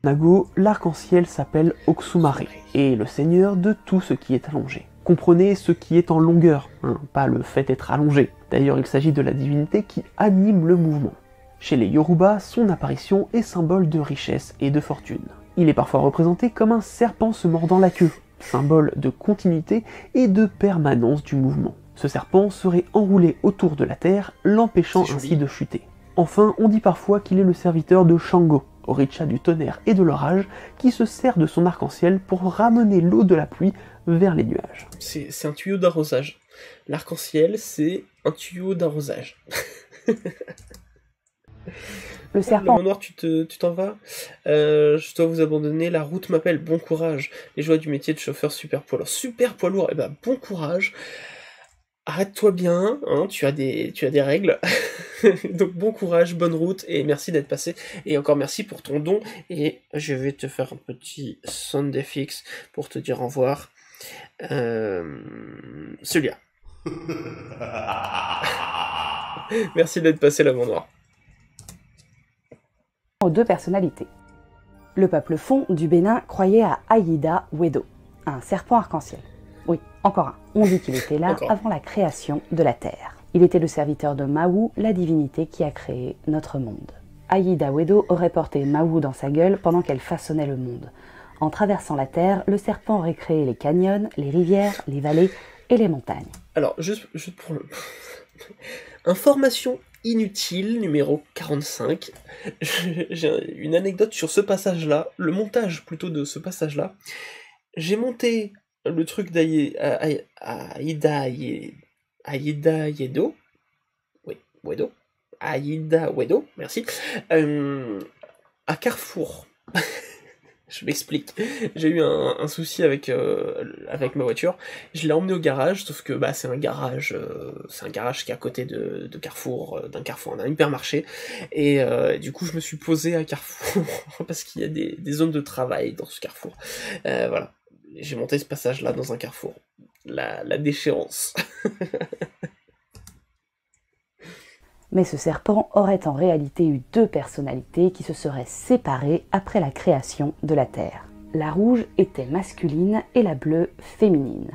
Nago, l'arc-en-ciel s'appelle Oxumare, et le seigneur de tout ce qui est allongé. Comprenez ce qui est en longueur, pas le fait d'être allongé. D'ailleurs, il s'agit de la divinité qui anime le mouvement. Chez les Yoruba, son apparition est symbole de richesse et de fortune. Il est parfois représenté comme un serpent se mordant la queue, symbole de continuité et de permanence du mouvement. Ce serpent serait enroulé autour de la terre, l'empêchant ainsi de chuter. Enfin, on dit parfois qu'il est le serviteur de Shango, Orisha du tonnerre et de l'orage, qui se sert de son arc-en-ciel pour ramener l'eau de la pluie vers les nuages. C'est un tuyau d'arrosage. L'arc-en-ciel, c'est un tuyau d'arrosage. Le serpent. Le manoir, tu t'en vas. Je dois vous abandonner. La route m'appelle. Bon courage. Les joies du métier de chauffeur super poids lourd. Super poids lourd. Eh ben, bon courage. Arrête-toi bien. Hein, tu as des règles. Donc bon courage, bonne route et merci d'être passé. Et encore merci pour ton don. Et je vais te faire un petit sound effects pour te dire au revoir. Celui-là. Merci d'être passé la noir. Aux deux personnalités. Le peuple fon du Bénin croyait à Aïda Wedo, un serpent arc-en-ciel. Oui, encore un. On dit qu'il était là avant la création de la Terre. Il était le serviteur de Mawu, la divinité qui a créé notre monde. Aïda Wedo aurait porté Mawu dans sa gueule pendant qu'elle façonnait le monde. En traversant la Terre, le serpent aurait créé les canyons, les rivières, les vallées et les montagnes. Alors, juste pour le... Information inutile, numéro 45. J'ai une anecdote sur ce passage-là, le montage plutôt de ce passage-là. J'ai monté le truc d'Aïda Yedo. Oui, Wedo. Aïda Wedo, merci. À Carrefour. Je m'explique. J'ai eu un souci avec ma voiture. Je l'ai emmené au garage, sauf que c'est un garage qui est à côté de Carrefour, d'un hypermarché. Et du coup, je me suis posé à Carrefour parce qu'il y a des zones de travail dans ce Carrefour. Voilà. J'ai monté ce passage-là dans un Carrefour. La déchéance. Mais ce serpent aurait en réalité eu deux personnalités qui se seraient séparées après la création de la Terre. La rouge était masculine et la bleue féminine.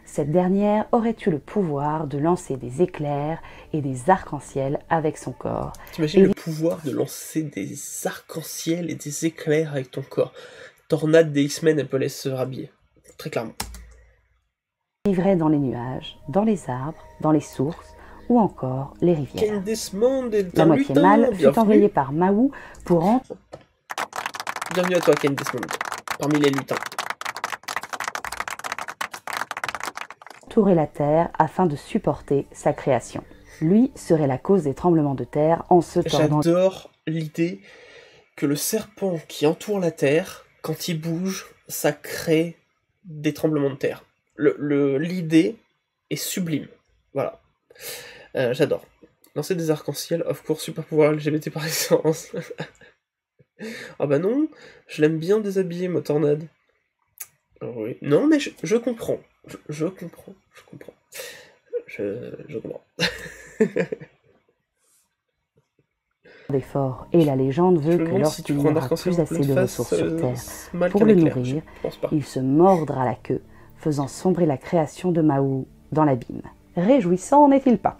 Cette dernière aurait eu le pouvoir de lancer des éclairs et des arcs-en-ciel avec son corps. T'imagines le pouvoir de lancer des arcs-en-ciel et des éclairs avec ton corps. Tornade des X-Men, elle peut laisser se rhabiller. Très clairement. Vivrait dans les nuages, dans les arbres, dans les sources, ou encore les rivières. La moitié mâle fut envoyée par Mawu pour Bienvenue à toi, Ken Desmond, parmi les lutins. Entourer la terre afin de supporter sa création. Lui serait la cause des tremblements de terre en se tordant. J'adore l'idée que le serpent qui entoure la Terre, quand il bouge, ça crée des tremblements de terre. L'idée est sublime. Voilà. J'adore. Lancer des arcs-en-ciel, of course, super pouvoir LGBT par essence. Ah bah non, je l'aime bien déshabiller, ma tornade. Oui. Non, mais je comprends. Je comprends. Je comprends. D'effort. Et la légende veut que lorsqu'il n'y aura plus assez de ressources sur Terre pour le nourrir, il se mordra la queue, faisant sombrer la création de Mahou dans l'abîme. Réjouissant, n'est-il pas?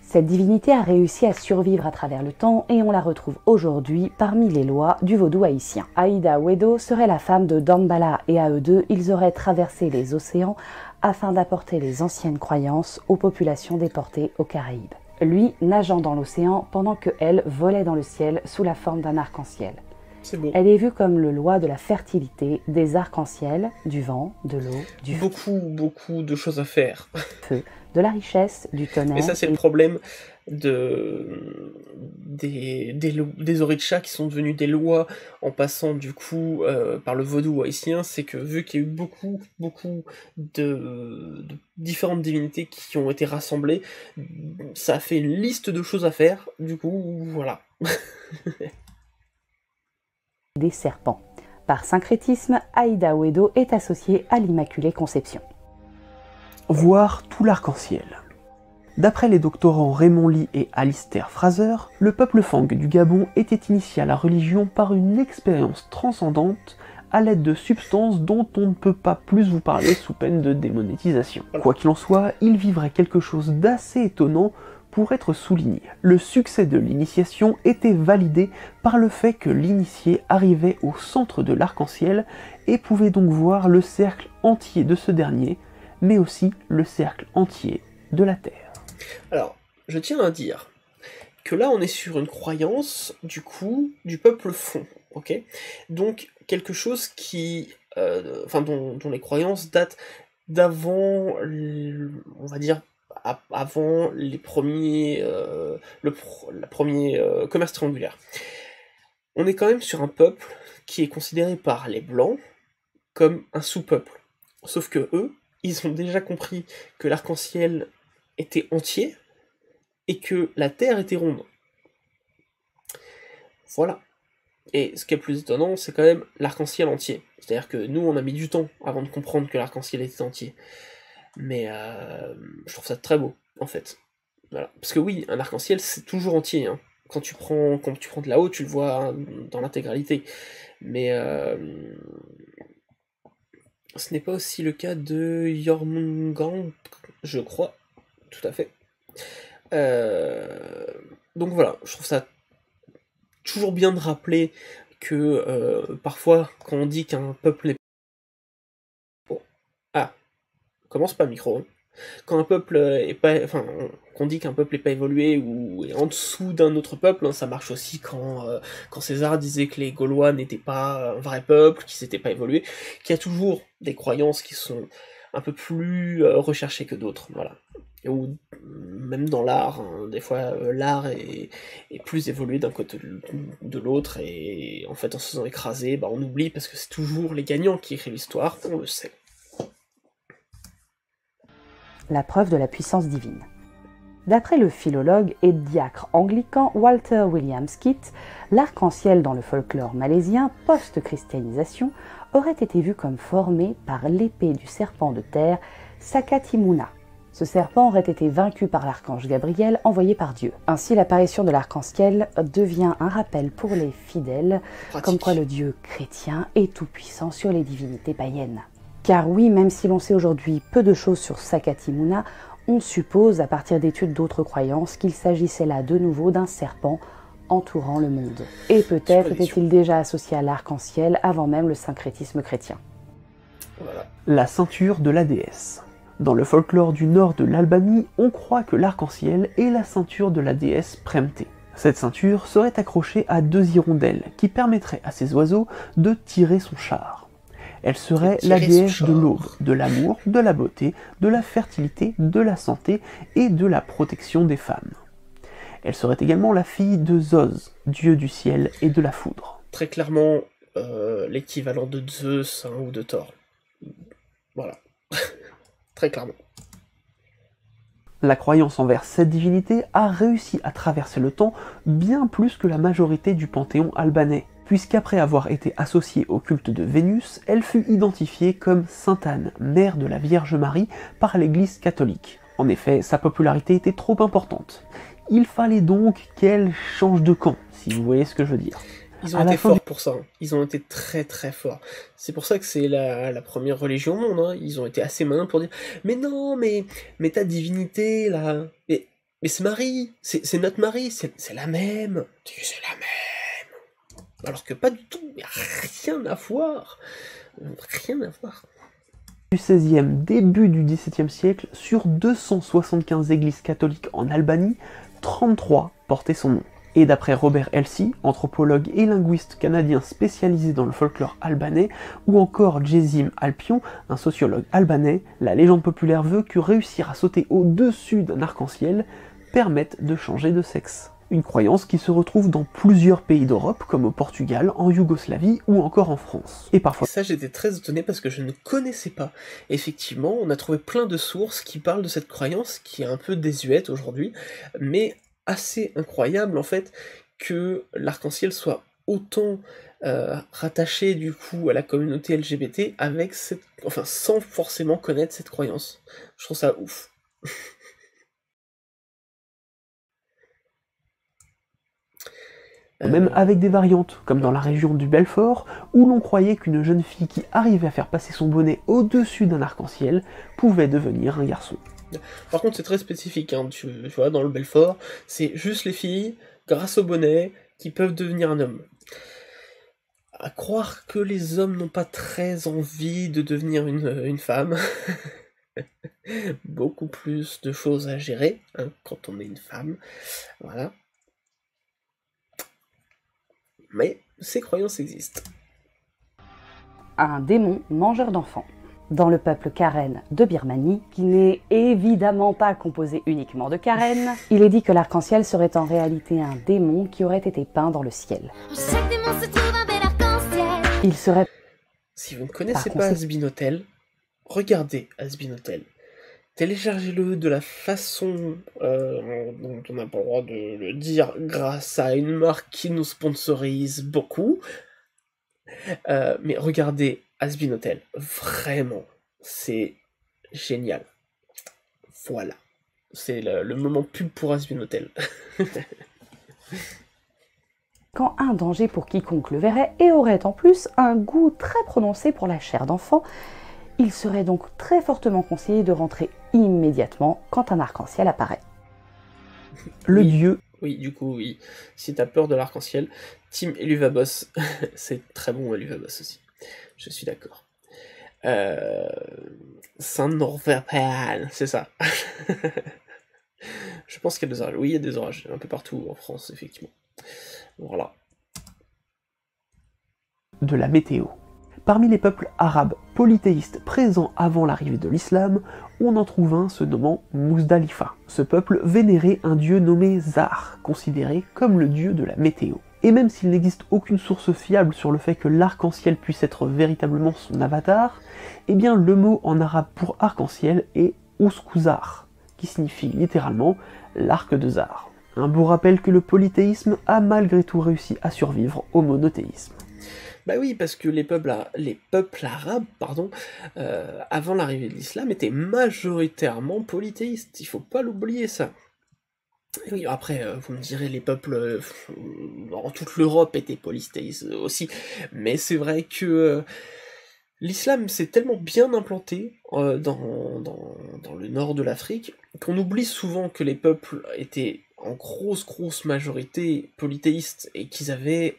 Cette divinité a réussi à survivre à travers le temps et on la retrouve aujourd'hui parmi les lois du vaudou haïtien. Aïda Wedo serait la femme de Dambala et à eux deux, ils auraient traversé les océans afin d'apporter les anciennes croyances aux populations déportées aux Caraïbes. Lui nageant dans l'océan pendant que elle volait dans le ciel sous la forme d'un arc-en-ciel. C'est beau. Elle est vue comme le loi de la fertilité, des arcs-en-ciel, du vent, de l'eau, du beaucoup de choses à faire. feu, de la richesse, du tonnerre. Et ça, c'est le problème des orishas qui sont devenus des lois en passant du coup par le vaudou haïtien. C'est que vu qu'il y a eu beaucoup de différentes divinités qui ont été rassemblées, ça a fait une liste de choses à faire. Du coup, voilà. Des serpents. Par syncrétisme, Aïda Wedo est associée à l'Immaculée Conception. Voir tout l'arc-en-ciel. D'après les doctorants Raymond Lee et Alistair Fraser, le peuple Fang du Gabon était initié à la religion par une expérience transcendante à l'aide de substances dont on ne peut pas plus vous parler sous peine de démonétisation. Quoi qu'il en soit, il vivrait quelque chose d'assez étonnant pour être souligné. Le succès de l'initiation était validé par le fait que l'initié arrivait au centre de l'arc-en-ciel et pouvait donc voir le cercle entier de ce dernier, mais aussi le cercle entier de la Terre. Alors, je tiens à dire que là, on est sur une croyance, du coup, du peuple Fon, ok? Donc, quelque chose qui... dont les croyances datent d'avant, on va dire, avant les premiers... la première commerce triangulaire. On est quand même sur un peuple qui est considéré par les Blancs comme un sous-peuple. Sauf que eux, ils ont déjà compris que l'arc-en-ciel était entier et que la Terre était ronde. Voilà. Et ce qui est le plus étonnant, c'est quand même l'arc-en-ciel entier. C'est-à-dire que nous, on a mis du temps avant de comprendre que l'arc-en-ciel était entier. Mais je trouve ça très beau, en fait. Voilà. Parce que oui, un arc-en-ciel, c'est toujours entier. Hein. Quand tu prends de là-haut, tu le vois dans l'intégralité. Mais ce n'est pas aussi le cas de Jormungand, je crois. Tout à fait. Donc voilà, je trouve ça toujours bien de rappeler que parfois, quand on dit qu'un peuple n'est... Oh. Ah, commence pas micro. Hein. Quand un peuple est pas... Enfin, qu'on dit qu'un peuple n'est pas évolué ou est en dessous d'un autre peuple, hein, ça marche aussi quand César disait que les Gaulois n'étaient pas un vrai peuple, qu'ils n'étaient pas évolués, qu'il y a toujours des croyances qui sont un peu plus recherchées que d'autres, voilà. Ou même dans l'art, hein, des fois l'art est plus évolué d'un côté de l'autre, et en fait en se faisant écraser, on oublie parce que c'est toujours les gagnants qui écrivent l'histoire, on le sait. La preuve de la puissance divine. D'après le philologue et diacre anglican Walter William Skitt, l'arc-en-ciel dans le folklore malaisien post-christianisation aurait été vu comme formé par l'épée du serpent de terre Sakatimuna. Ce serpent aurait été vaincu par l'archange Gabriel envoyé par Dieu. Ainsi, l'apparition de l'arc-en-ciel devient un rappel pour les fidèles, comme quoi le Dieu chrétien est tout-puissant sur les divinités païennes. Car oui, même si l'on sait aujourd'hui peu de choses sur Sakatimuna, on suppose, à partir d'études d'autres croyances, qu'il s'agissait là de nouveau d'un serpent entourant le monde. Et peut-être était-il déjà associé à l'arc-en-ciel avant même le syncrétisme chrétien. Voilà. La ceinture de la déesse. Dans le folklore du nord de l'Albanie, on croit que l'arc-en-ciel est la ceinture de la déesse Premté. Cette ceinture serait accrochée à 2 hirondelles qui permettraient à ces oiseaux de tirer son char. Elle serait C'est la tiré ce déesse de genre. l'aube, de l'amour, de la beauté, de la fertilité, de la santé et de la protection des femmes. Elle serait également la fille de Zoz, dieu du ciel et de la foudre. Très clairement, l'équivalent de Zeus hein, ou de Thor. Voilà. Très clairement. La croyance envers cette divinité a réussi à traverser le temps bien plus que la majorité du panthéon albanais, puisqu'après avoir été associée au culte de Vénus, elle fut identifiée comme Sainte Anne, mère de la Vierge Marie, par l'Église catholique. En effet, sa popularité était trop importante. Il fallait donc qu'elle change de camp, si vous voyez ce que je veux dire. Ils ont À la été fin forts pour ça. Hein. Ils ont été très très forts. C'est pour ça que c'est la première religion au monde. Hein. Ils ont été assez malins pour dire mais non, mais ta divinité là. Mais c'est Marie. C'est notre Marie. C'est la même. C'est la même. Alors que pas du tout. Il n'y a rien à voir. Rien à voir. Du XVIe, début du XVIIe siècle, sur 275 églises catholiques en Albanie, 33 portaient son nom. Et d'après Robert Elsie, anthropologue et linguiste canadien spécialisé dans le folklore albanais, ou encore Jezim Alpion, un sociologue albanais, la légende populaire veut que réussir à sauter au-dessus d'un arc-en-ciel permette de changer de sexe. Une croyance qui se retrouve dans plusieurs pays d'Europe, comme au Portugal, en Yougoslavie ou encore en France. Et parfois... Ça, j'étais très étonné parce que je ne connaissais pas. Effectivement, on a trouvé plein de sources qui parlent de cette croyance qui est un peu désuète aujourd'hui, mais assez incroyable en fait que l'arc-en-ciel soit autant rattaché du coup à la communauté LGBT avec cette... enfin sans forcément connaître cette croyance. Je trouve ça ouf. Même avec des variantes, comme dans la région du Belfort, où l'on croyait qu'une jeune fille qui arrivait à faire passer son bonnet au-dessus d'un arc-en-ciel pouvait devenir un garçon. Par contre, c'est très spécifique, hein. Tu vois, dans le Belfort, c'est juste les filles, grâce au bonnet, qui peuvent devenir un homme. À croire que les hommes n'ont pas très envie de devenir une femme. Beaucoup plus de choses à gérer, hein, quand on est une femme. Voilà. Mais ces croyances existent. Un démon mangeur d'enfants. Dans le peuple Karen de Birmanie, qui n'est évidemment pas composé uniquement de Karen, il est dit que l'arc-en-ciel serait en réalité un démon qui aurait été peint dans le ciel. Chaque démon se trouve un bel arc-en-ciel. Il serait... Si vous ne connaissez Par pas conséquent- Has Been Hotel, regardez Has Been Hotel. Téléchargez-le de la façon dont on n'a pas le droit de le dire grâce à une marque qui nous sponsorise beaucoup. Mais regardez Has Been Hotel. Vraiment, c'est génial. Voilà. C'est le moment pub pour Has Been Hotel. quand un danger pour quiconque le verrait et aurait en plus un goût très prononcé pour la chair d'enfant. Il serait donc très fortement conseillé de rentrer immédiatement quand un arc-en-ciel apparaît. Le Oui. dieu Oui, du coup, oui. Si t'as peur de l'arc-en-ciel, Team Eluvabos. C'est très bon, Eluvabos aussi. Je suis d'accord. Saint-Norverpan, c'est ça. Je pense qu'il y a des orages. Oui, il y a des orages un peu partout en France, effectivement. Voilà. de la météo. Parmi les peuples arabes polythéistes présents avant l'arrivée de l'islam, on en trouve un se nommant Muzdalifa. Ce peuple vénérait un dieu nommé Zar, considéré comme le dieu de la météo. Et même s'il n'existe aucune source fiable sur le fait que l'arc-en-ciel puisse être véritablement son avatar, eh bien le mot en arabe pour arc-en-ciel est Uskuzar, qui signifie littéralement l'arc de Zar. Un beau rappel que le polythéisme a malgré tout réussi à survivre au monothéisme. Bah oui, parce que les peuples arabes, avant l'arrivée de l'islam, étaient majoritairement polythéistes. Il faut pas l'oublier, ça. Et oui, après, vous me direz, les peuples en toute l'Europe étaient polythéistes aussi. Mais c'est vrai que l'islam s'est tellement bien implanté dans le nord de l'Afrique qu'on oublie souvent que les peuples étaient en grosse majorité polythéistes et qu'ils avaient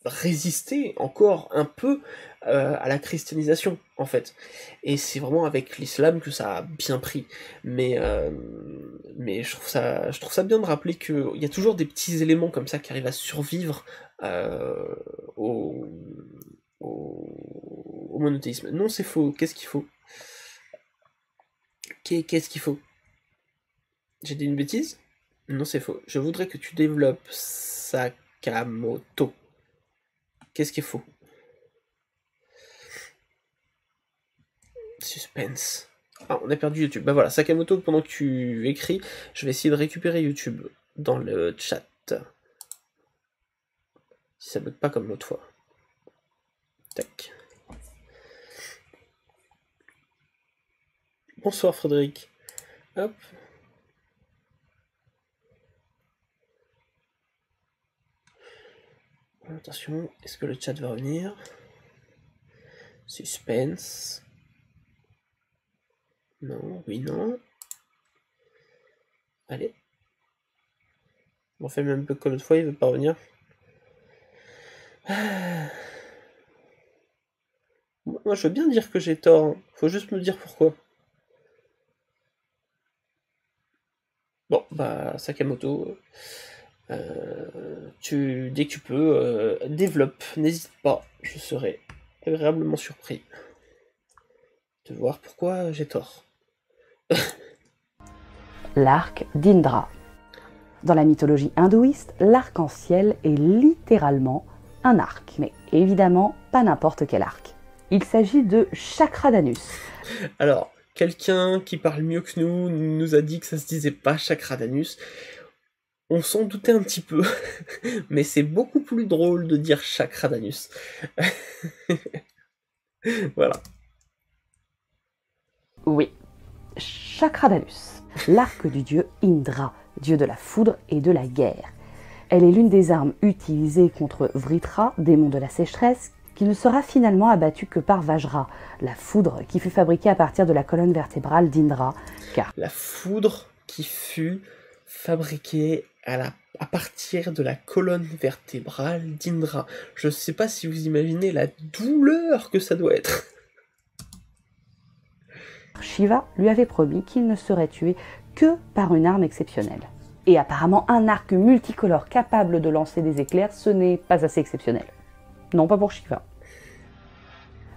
résisté encore un peu à la christianisation, en fait. Et c'est vraiment avec l'islam que ça a bien pris. Mais je trouve ça bien de rappeler qu'il y a toujours des petits éléments comme ça qui arrivent à survivre au au monothéisme. Non, c'est faux. Qu'est-ce qu'il faut? Qu'est-ce qu'il faut? J'ai dit une bêtise? Non, c'est faux. Je voudrais que tu développes Sakamoto. Qu'est-ce qu'il faut? Suspense. Ah, on a perdu YouTube. Bah voilà, Sakamoto, pendant que tu écris, je vais essayer de récupérer YouTube dans le chat. Si ça bug pas comme l'autre fois. Tac. Bonsoir Frédéric. Hop. Attention, est-ce que le chat va revenir? Suspense. Non, oui, non. Allez. On fait même peu comme l'autre fois, il veut pas revenir. Moi, je veux bien dire que j'ai tort. Hein. Faut juste me dire pourquoi. Bon, bah, Sakamoto, dès que tu peux, développe, n'hésite pas. Je serai agréablement surpris de voir pourquoi j'ai tort. L'arc d'Indra. Dans la mythologie hindouiste, l'arc-en-ciel est littéralement un arc, mais évidemment pas n'importe quel arc. Il s'agit de Chakradhanus. Alors, quelqu'un qui parle mieux que nous a dit que ça se disait pas Chakradhanus. On s'en doutait un petit peu, mais c'est beaucoup plus drôle de dire Chakradhanus. Voilà. Oui, Chakradhanus, l'arc du dieu Indra, dieu de la foudre et de la guerre. Elle est l'une des armes utilisées contre Vritra, démon de la sécheresse, qui ne sera finalement abattu que par Vajra, la foudre qui fut fabriquée à partir de la colonne vertébrale d'Indra, car la foudre qui fut fabriquée à partir de la colonne vertébrale d'Indra. Je ne sais pas si vous imaginez la douleur que ça doit être. Shiva lui avait promis qu'il ne serait tué que par une arme exceptionnelle. Et apparemment, un arc multicolore capable de lancer des éclairs, ce n'est pas assez exceptionnel. Non, pas pour Shiva.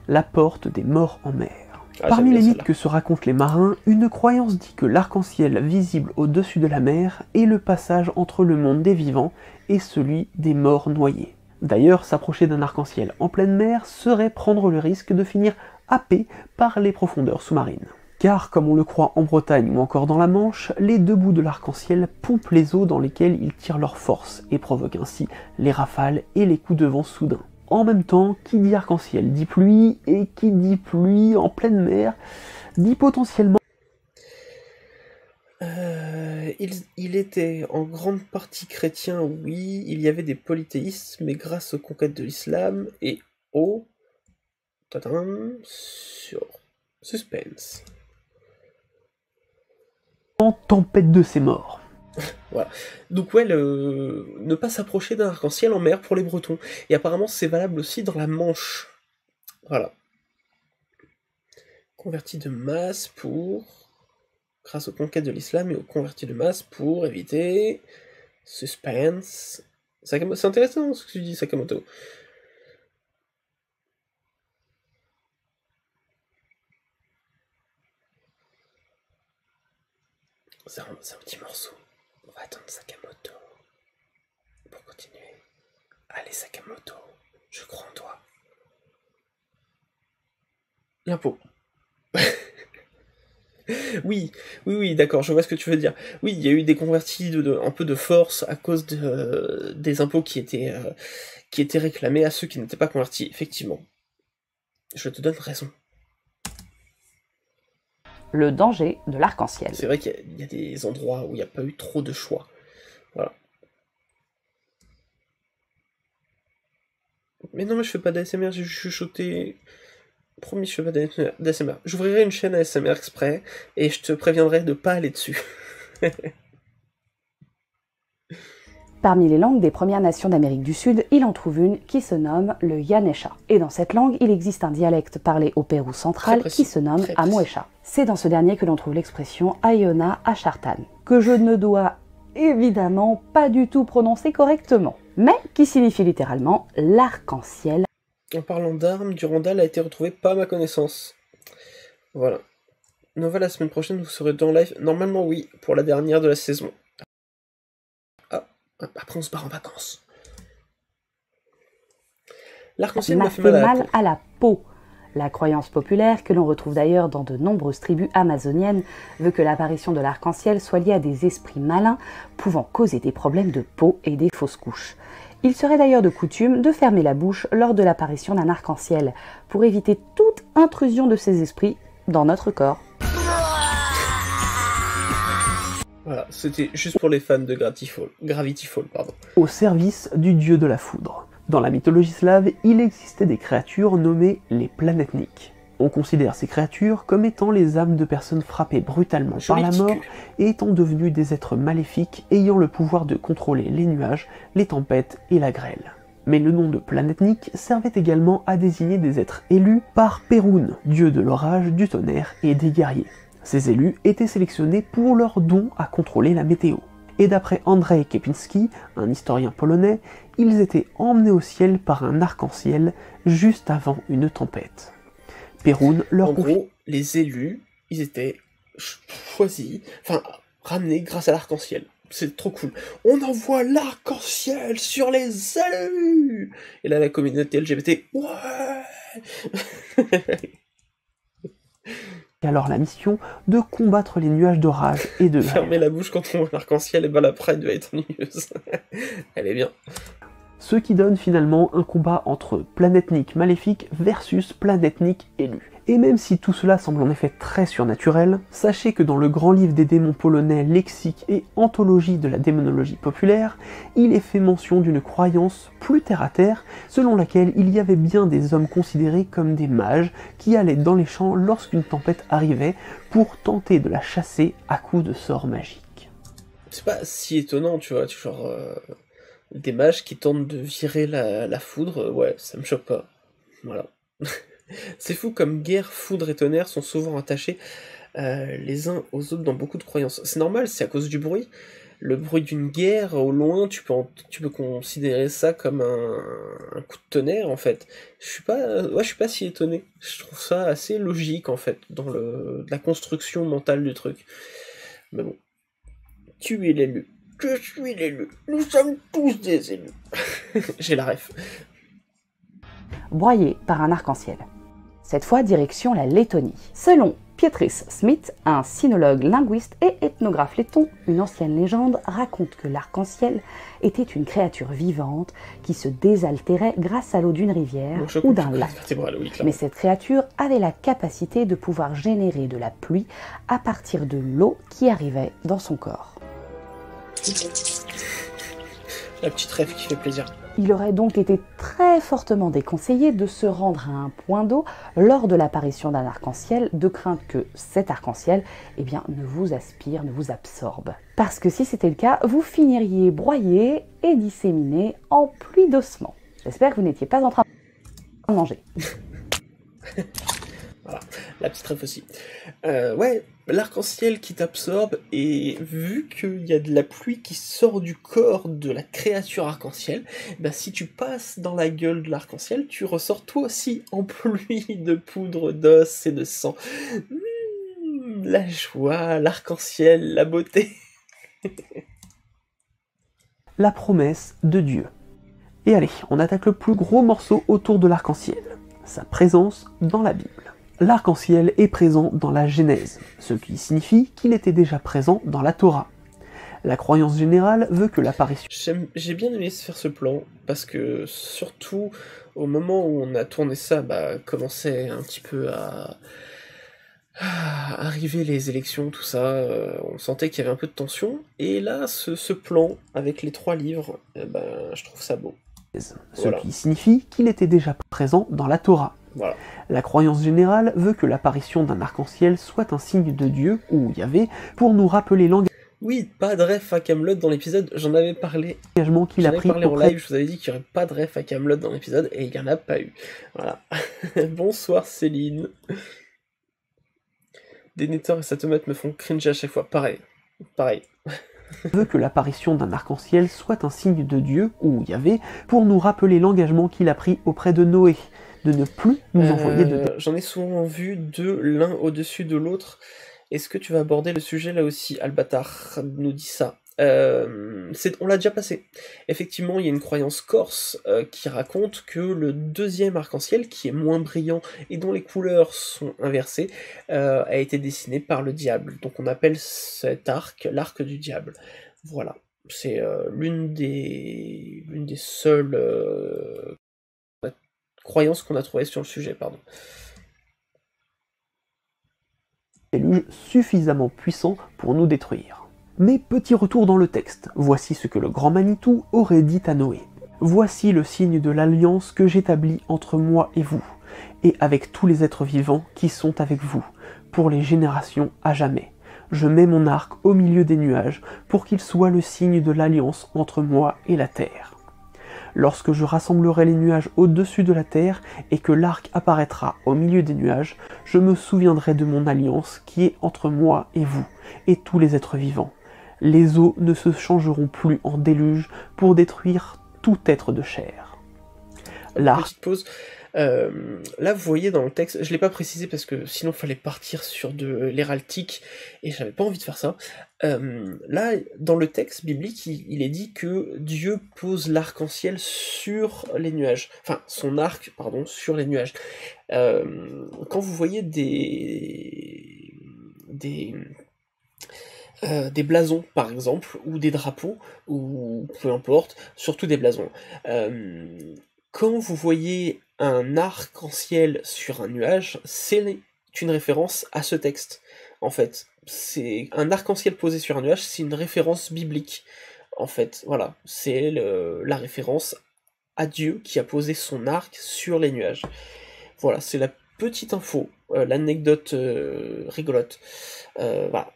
La porte des morts en mer. Ah, Parmi j'aime les bien mythes que se racontent les marins, une croyance dit que l'arc-en-ciel visible au-dessus de la mer est le passage entre le monde des vivants et celui des morts noyés. D'ailleurs, s'approcher d'un arc-en-ciel en pleine mer serait prendre le risque de finir happé par les profondeurs sous-marines. Car, comme on le croit en Bretagne ou encore dans la Manche, les deux bouts de l'arc-en-ciel pompent les eaux dans lesquelles ils tirent leur force et provoquent ainsi les rafales et les coups de vent soudains. En même temps, qui dit arc-en-ciel dit pluie, et qui dit pluie en pleine mer dit potentiellement... Il était en grande partie chrétien, oui, il y avait des polythéistes, mais grâce aux conquêtes de l'islam et au... sur Suspense. en tempête de ses morts. Voilà. Donc ouais, ne pas s'approcher d'un arc-en-ciel en mer pour les Bretons. Et apparemment c'est valable aussi dans la Manche. Voilà. Converti de masse pour... grâce aux conquêtes de l'islam et aux convertis de masse pour éviter... Suspense. C'est intéressant ce que tu dis, Sakamoto. C'est un petit morceau. On va attendre Sakamoto pour continuer. Allez Sakamoto, je crois en toi. L'impôt. Oui, d'accord, je vois ce que tu veux dire. Oui, il y a eu des convertis un peu de force à cause des impôts qui étaient réclamés à ceux qui n'étaient pas convertis, effectivement. Je te donne raison. Le danger de l'arc-en-ciel. C'est vrai qu'il y a des endroits où il n'y a pas eu trop de choix. Voilà. Mais non, mais je fais pas d'ASMR, j'ai chuchoté. Promis, je fais pas d'ASMR. J'ouvrirai une chaîne ASMR exprès et je te préviendrai de pas aller dessus. Parmi les langues des Premières Nations d'Amérique du Sud, il en trouve une qui se nomme le Yanesha. Et dans cette langue, il existe un dialecte parlé au Pérou central qui se nomme Amoesha. C'est dans ce dernier que l'on trouve l'expression Ayona Achartan, que je ne dois évidemment pas du tout prononcer correctement, mais qui signifie littéralement l'arc-en-ciel. En parlant d'armes, Durandal a été retrouvé pas à ma connaissance. Voilà. Nova, la semaine prochaine, vous serez dans live. Normalement, oui, pour la dernière de la saison. Ah, après on se barre en vacances. L'arc-en-ciel m'a fait mal à la peau. à la peau. La croyance populaire, que l'on retrouve d'ailleurs dans de nombreuses tribus amazoniennes, veut que l'apparition de l'arc-en-ciel soit liée à des esprits malins pouvant causer des problèmes de peau et des fausses couches. Il serait d'ailleurs de coutume de fermer la bouche lors de l'apparition d'un arc-en-ciel pour éviter toute intrusion de ces esprits dans notre corps. Voilà, c'était juste pour les fans de Gravity Fall, pardon. Au service du dieu de la foudre. Dans la mythologie slave, il existait des créatures nommées les Planetniks. On considère ces créatures comme étant les âmes de personnes frappées brutalement par la mort et étant devenues des êtres maléfiques ayant le pouvoir de contrôler les nuages, les tempêtes et la grêle. Mais le nom de Planetnik servait également à désigner des êtres élus par Perun, dieu de l'orage, du tonnerre et des guerriers. Ces élus étaient sélectionnés pour leur don à contrôler la météo. Et d'après Andrzej Kępiński, un historien polonais, ils étaient emmenés au ciel par un arc-en-ciel juste avant une tempête. Perun leur En gros, les élus, ils étaient choisis, enfin, ramenés grâce à l'arc-en-ciel. C'est trop cool. On envoie l'arc-en-ciel sur les élus. Et là, la communauté LGBT, ouais. Et alors la mission de combattre les nuages d'orage et de grêle. Fermer la bouche quand on voit l'arc-en-ciel, et ben la pride va être ennuyeuse. Elle est bien. Ce qui donne finalement un combat entre Planetnik maléfique versus Planetnik élu. Et même si tout cela semble en effet très surnaturel, sachez que dans le grand livre des démons polonais Lexique et Anthologie de la démonologie populaire, il est fait mention d'une croyance plus terre-à-terre, selon laquelle il y avait bien des hommes considérés comme des mages qui allaient dans les champs lorsqu'une tempête arrivait pour tenter de la chasser à coups de sorts magiques. C'est pas si étonnant, tu vois, genre... des mages qui tentent de virer la foudre, ouais, ça me choque pas. Voilà. C'est fou comme guerre, foudre et tonnerre sont souvent attachés les uns aux autres dans beaucoup de croyances. C'est normal, c'est à cause du bruit. Le bruit d'une guerre, au loin, tu peux considérer ça comme un coup de tonnerre, en fait. Je suis pas si étonné. Je trouve ça assez logique, en fait, dans la construction mentale du truc. Mais bon. Tu es l'élu. Je suis l'élu. Nous sommes tous des élus. J'ai la ref. Broyé par un arc-en-ciel. Cette fois, direction la Lettonie. Selon Pietris Smith, un sinologue, linguiste et ethnographe letton, une ancienne légende raconte que l'arc-en-ciel était une créature vivante qui se désaltérait grâce à l'eau d'une rivière ou d'un lac. Mais cette créature avait la capacité de pouvoir générer de la pluie à partir de l'eau qui arrivait dans son corps. La petite rêve qui fait plaisir. Il aurait donc été très fortement déconseillé de se rendre à un point d'eau lors de l'apparition d'un arc-en-ciel, de crainte que cet arc-en-ciel ne vous aspire, ne vous absorbe. Parce que si c'était le cas, vous finiriez broyé et disséminé en pluie d'ossements. J'espère que vous n'étiez pas en train de manger. Voilà, la petite rêve aussi. Ouais, l'arc-en-ciel qui t'absorbe, et vu qu'il y a de la pluie qui sort du corps de la créature arc-en-ciel, si tu passes dans la gueule de l'arc-en-ciel, tu ressors toi aussi en pluie de poudre d'os et de sang. La joie, l'arc-en-ciel, la beauté. La promesse de Dieu. Et allez, on attaque le plus gros morceau autour de l'arc-en-ciel, sa présence dans la Bible. L'arc-en-ciel est présent dans la Genèse, ce qui signifie qu'il était déjà présent dans la Torah. La croyance générale veut que l'apparition... J'ai bien aimé faire ce plan, parce que surtout au moment où on a tourné ça, commençait un petit peu à arriver les élections, tout ça, on sentait qu'il y avait un peu de tension, et là, ce plan, avec les 3 livres, je trouve ça beau. Ce qui signifie qu'il était déjà présent dans la Torah. Voilà. La croyance générale veut que l'apparition d'un arc-en-ciel soit un signe de Dieu, ou Yahvé, pour nous rappeler l'engagement Oui, pas de ref à Kaamelott dans l'épisode, j'en avais parlé qu'il a pris en live, je vous avais dit qu'il n'y aurait pas de ref à Kaamelott dans l'épisode, et il n'y en a pas eu. Voilà. Bonsoir Céline. Denethor et sa tomate me font cringe à chaque fois, pareil. veut que l'apparition d'un arc-en-ciel soit un signe de Dieu, ou Yahvé, pour nous rappeler l'engagement qu'il a pris auprès de Noé, de ne plus nous envoyer de... J'en ai souvent vu deux, l'un au-dessus de l'autre. Est-ce que tu vas aborder le sujet là aussi? Albatar nous dit ça. On l'a déjà passé. Effectivement, il y a une croyance corse qui raconte que le deuxième arc-en-ciel, qui est moins brillant et dont les couleurs sont inversées, a été dessiné par le diable. Donc on appelle cet arc l'arc du diable. Voilà. C'est l'une des seules croyances qu'on a trouvées sur le sujet, pardon. Déluge suffisamment puissant pour nous détruire. Mais petit retour dans le texte, voici ce que le grand Manitou aurait dit à Noé. Voici le signe de l'alliance que j'établis entre moi et vous, et avec tous les êtres vivants qui sont avec vous, pour les générations à jamais. Je mets mon arc au milieu des nuages, pour qu'il soit le signe de l'alliance entre moi et la terre. Lorsque je rassemblerai les nuages au-dessus de la terre, et que l'arc apparaîtra au milieu des nuages, je me souviendrai de mon alliance qui est entre moi et vous, et tous les êtres vivants. Les eaux ne se changeront plus en déluge pour détruire tout être de chair. Petite pause. Là, vous voyez dans le texte, je l'ai pas précisé parce que sinon il fallait partir sur de l'héraldique et j'avais pas envie de faire ça. Là, dans le texte biblique, il est dit que Dieu pose l'arc-en-ciel sur les nuages. Enfin, son arc, pardon, sur les nuages. Quand vous voyez des blasons par exemple, ou des drapeaux, ou peu importe, surtout des blasons. Quand vous voyez un arc-en-ciel sur un nuage, c'est une référence à ce texte, en fait. C'est un arc-en-ciel posé sur un nuage, c'est une référence biblique, en fait. Voilà, c'est la référence à Dieu qui a posé son arc sur les nuages. Voilà, c'est la petite info, l'anecdote rigolote. Voilà.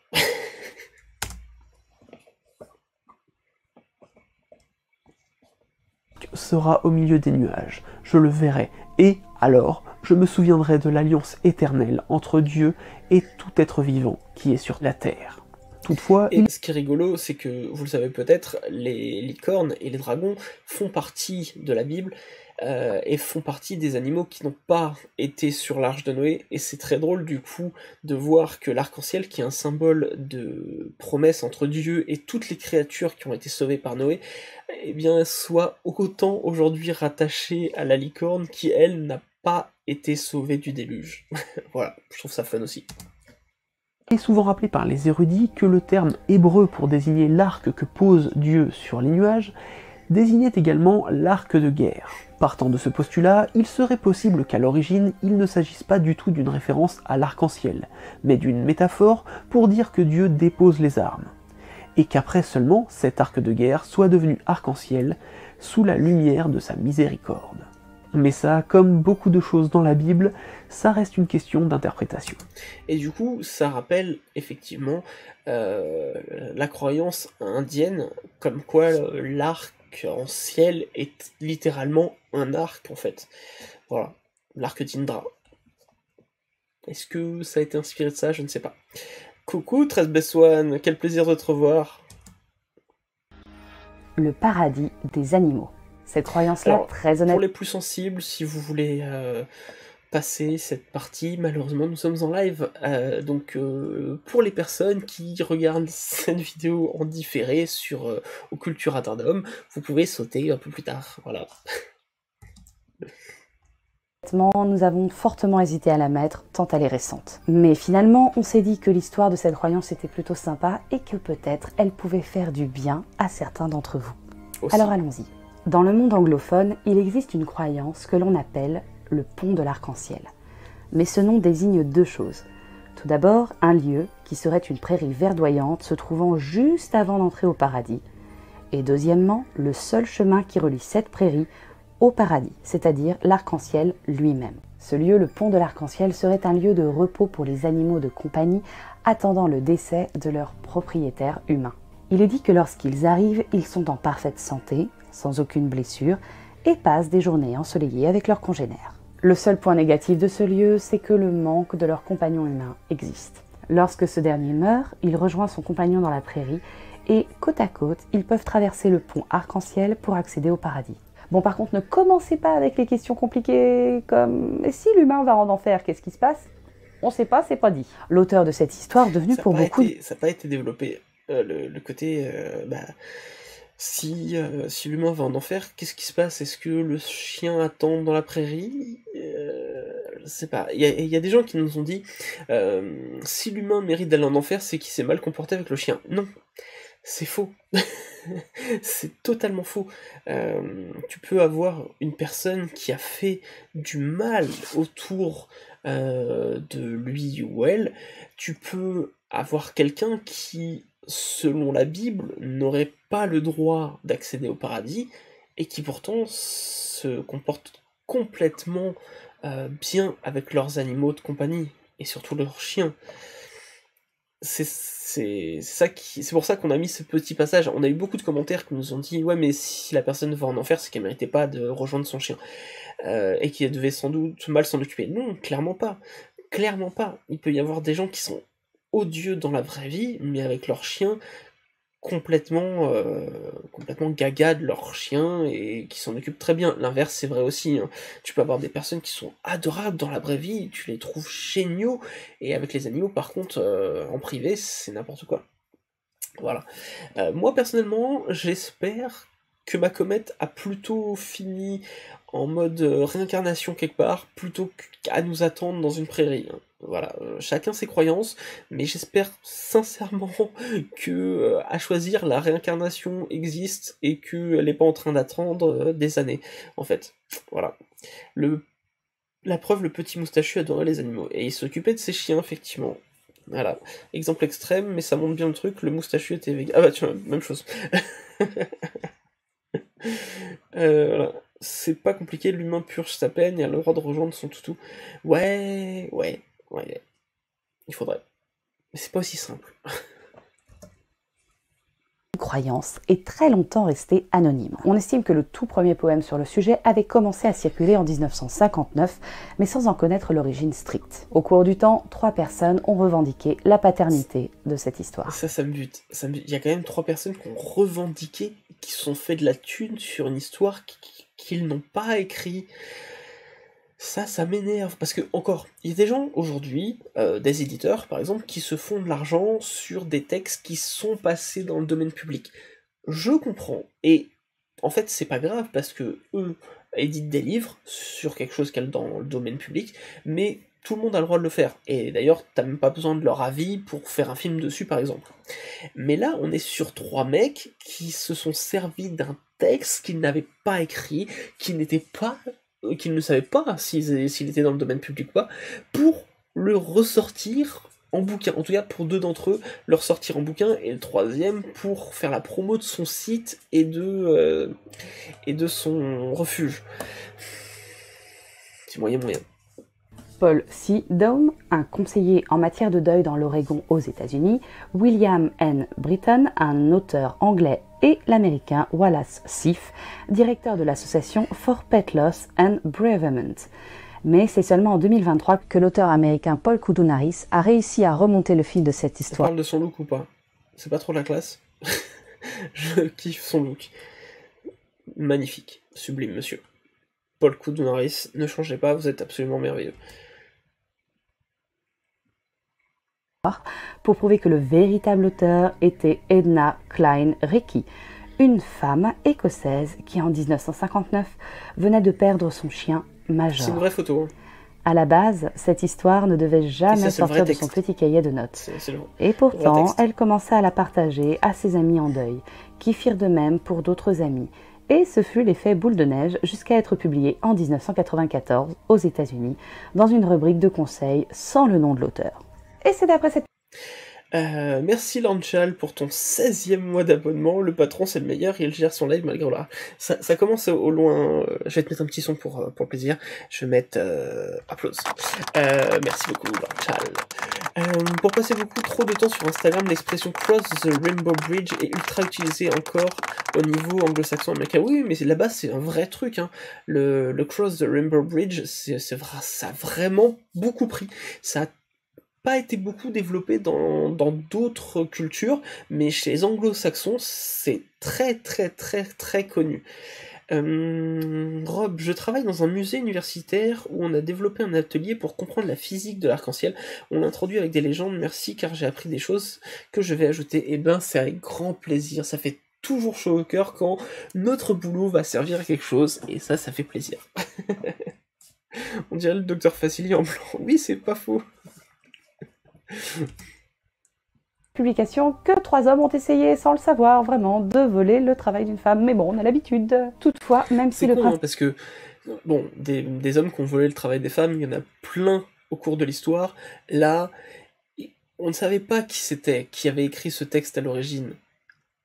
Sera au milieu des nuages, je le verrai, et alors je me souviendrai de l'alliance éternelle entre Dieu et tout être vivant qui est sur la terre. Toutefois, ce qui est rigolo, c'est que, vous le savez peut-être, les licornes et les dragons font partie de la Bible, et font partie des animaux qui n'ont pas été sur l'arche de Noé, et c'est très drôle du coup de voir que l'arc-en-ciel, qui est un symbole de promesse entre Dieu et toutes les créatures qui ont été sauvées par Noé, eh bien soit autant aujourd'hui rattaché à la licorne qui, elle, n'a pas été sauvée du déluge. Voilà, je trouve ça fun aussi. Il est souvent rappelé par les érudits que le terme hébreu pour désigner l'arc que pose Dieu sur les nuages désignait également l'arc de guerre. Partant de ce postulat, il serait possible qu'à l'origine, il ne s'agisse pas du tout d'une référence à l'arc-en-ciel, mais d'une métaphore pour dire que Dieu dépose les armes, et qu'après seulement, cet arc de guerre soit devenu arc-en-ciel sous la lumière de sa miséricorde. Mais ça, comme beaucoup de choses dans la Bible, ça reste une question d'interprétation. Et du coup, ça rappelle effectivement la croyance indienne, comme quoi l'arc-en-ciel est littéralement un arc en fait. Voilà, l'arc d'Indra. Est-ce que ça a été inspiré de ça? Je ne sais pas. Coucou 13 Beswan, quel plaisir de te revoir. Le paradis des animaux. Cette croyance-là, très honnête. Pour les plus sensibles, si vous voulez passer cette partie, malheureusement nous sommes en live, donc pour les personnes qui regardent cette vidéo en différé sur Occultura Tardum, vous pouvez sauter un peu plus tard, voilà. Nous avons fortement hésité à la mettre, tant elle est récente. Mais finalement, on s'est dit que l'histoire de cette croyance était plutôt sympa et que peut-être elle pouvait faire du bien à certains d'entre vous. Aussi. Alors allons-y. Dans le monde anglophone, il existe une croyance que l'on appelle le pont de l'arc-en-ciel. Mais ce nom désigne deux choses. Tout d'abord, un lieu qui serait une prairie verdoyante se trouvant juste avant d'entrer au paradis. Et deuxièmement, le seul chemin qui relie cette prairie au paradis, c'est-à-dire l'arc-en-ciel lui-même. Ce lieu, le pont de l'arc-en-ciel, serait un lieu de repos pour les animaux de compagnie attendant le décès de leur propriétaire humain. Il est dit que lorsqu'ils arrivent, ils sont en parfaite santé, sans aucune blessure, et passent des journées ensoleillées avec leurs congénères. Le seul point négatif de ce lieu, c'est que le manque de leur compagnon humain existe. Lorsque ce dernier meurt, il rejoint son compagnon dans la prairie, et côte à côte, ils peuvent traverser le pont arc-en-ciel pour accéder au paradis. Bon, par contre, ne commencez pas avec les questions compliquées comme « si l'humain va en enfer, qu'est-ce qui se passe ?» On sait pas, c'est pas dit. L'auteur de cette histoire, devenu pour beaucoup... Ça n'a pas été développé, le côté... si l'humain va en enfer, qu'est-ce qui se passe? Est-ce que le chien attend dans la prairie? Je sais pas. Il y a des gens qui nous ont dit si l'humain mérite d'aller en enfer, c'est qu'il s'est mal comporté avec le chien. Non, c'est faux. C'est totalement faux. Tu peux avoir une personne qui a fait du mal autour de lui ou elle. Tu peux avoir quelqu'un qui, selon la Bible, n'aurait pas le droit d'accéder au paradis, et qui pourtant se comportent complètement bien avec leurs animaux de compagnie, et surtout leurs chiens. C'est pour ça qu'on a mis ce petit passage. On a eu beaucoup de commentaires qui nous ont dit « Ouais, mais si la personne va en enfer, c'est qu'elle méritait pas de rejoindre son chien. Et qu'elle devait sans doute mal s'en occuper. » Non, clairement pas. Clairement pas. Il peut y avoir des gens qui sont odieux dans la vraie vie, mais avec leur chien complètement gaga de leur chien et qui s'en occupent très bien. L'inverse, c'est vrai aussi. Hein. Tu peux avoir des personnes qui sont adorables dans la vraie vie, tu les trouves géniaux, et avec les animaux, par contre, en privé, c'est n'importe quoi. Voilà. Moi, personnellement, j'espère que ma comète a plutôt fini en mode réincarnation quelque part, plutôt qu'à nous attendre dans une prairie. Hein. Voilà, chacun ses croyances, mais j'espère sincèrement que, à choisir, la réincarnation existe et qu'elle n'est pas en train d'attendre des années, en fait. Voilà. La preuve, le petit moustachu adorait les animaux, et il s'occupait de ses chiens, effectivement. Voilà. Exemple extrême, mais ça montre bien le truc, le moustachu était vegan. Ah bah tiens, même chose. Voilà. C'est pas compliqué, l'humain purge sa peine et a le droit de rejoindre son toutou. Ouais, il faudrait. Mais c'est pas aussi simple. Croyance est très longtemps resté anonyme. On estime que le tout premier poème sur le sujet avait commencé à circuler en 1959, mais sans en connaître l'origine stricte. Au cours du temps, 3 personnes ont revendiqué la paternité de cette histoire. Ça me bute. Il y a quand même 3 personnes qui ont revendiqué, qui se sont fait de la thune sur une histoire qu'ils n'ont pas écrit. Ça m'énerve, parce que, encore, il y a des gens, aujourd'hui, des éditeurs, par exemple, qui se font de l'argent sur des textes qui sont passés dans le domaine public. Je comprends, et en fait, c'est pas grave, parce que eux éditent des livres sur quelque chose qui est dans le domaine public, mais tout le monde a le droit de le faire, et d'ailleurs, t'as même pas besoin de leur avis pour faire un film dessus, par exemple. Mais là, on est sur 3 mecs qui se sont servis d'un texte qu'ils n'avaient pas écrit, qu'ils ne savaient pas s'il était dans le domaine public ou pas, pour le ressortir en bouquin. En tout cas, pour 2 d'entre eux, le ressortir en bouquin, et le 3e pour faire la promo de son site et de son refuge. C'est moyen. Paul C. Daum, un conseiller en matière de deuil dans l'Oregon aux États-Unis, William N. Britton, un auteur anglais, et l'américain Wallace Seif, directeur de l'association For Pet Loss and Bereavement. Mais c'est seulement en 2023 que l'auteur américain Paul Koudounaris a réussi à remonter le fil de cette histoire. On parle de son look ou pas? C'est pas trop la classe. Je kiffe son look. Magnifique. Sublime, monsieur. Paul Koudounaris, ne changez pas, vous êtes absolument merveilleux. Pour prouver que le véritable auteur était Edna Klein Reiki, une femme écossaise qui en 1959 venait de perdre son chien Major. C'est une vraie photo. Hein. À la base, cette histoire ne devait jamais sortir de son petit cahier de notes. Et pourtant, elle commença à la partager à ses amis en deuil, qui firent de même pour d'autres amis. Et ce fut l'effet boule de neige jusqu'à être publié en 1994 aux États-Unis dans une rubrique de conseils sans le nom de l'auteur. Et c'est d'après cette... Merci Lanchal pour ton 16e mois d'abonnement. Le patron c'est le meilleur, il gère son live malgré là. Ça commence au loin. Je vais te mettre un petit son pour le plaisir. Je vais mettre applause. Merci beaucoup Lanchal. Pour passer beaucoup trop de temps sur Instagram, l'expression cross the rainbow bridge est ultra utilisée encore au niveau anglo-saxon américain. Oui, mais là-bas c'est un vrai truc. Hein. Le cross the rainbow bridge, ça a vraiment beaucoup pris. Ça a pas été beaucoup développé dans d'autres cultures, mais chez les anglo-saxons, c'est très très très très connu. Rob, je travaille dans un musée universitaire où on a développé un atelier pour comprendre la physique de l'arc-en-ciel. On l'a introduit avec des légendes, merci car j'ai appris des choses que je vais ajouter. Eh ben, c'est avec grand plaisir, ça fait toujours chaud au cœur quand notre boulot va servir à quelque chose, et ça fait plaisir. On dirait le docteur Facili en blanc. Oui, c'est pas faux. Publication que 3 hommes ont essayé, sans le savoir, vraiment, de voler le travail d'une femme. Mais bon, on a l'habitude. Toutefois, même si C'est le con, principe... parce que, bon, des hommes qui ont volé le travail des femmes, il y en a plein au cours de l'histoire. Là, on ne savait pas qui c'était, qui avait écrit ce texte à l'origine.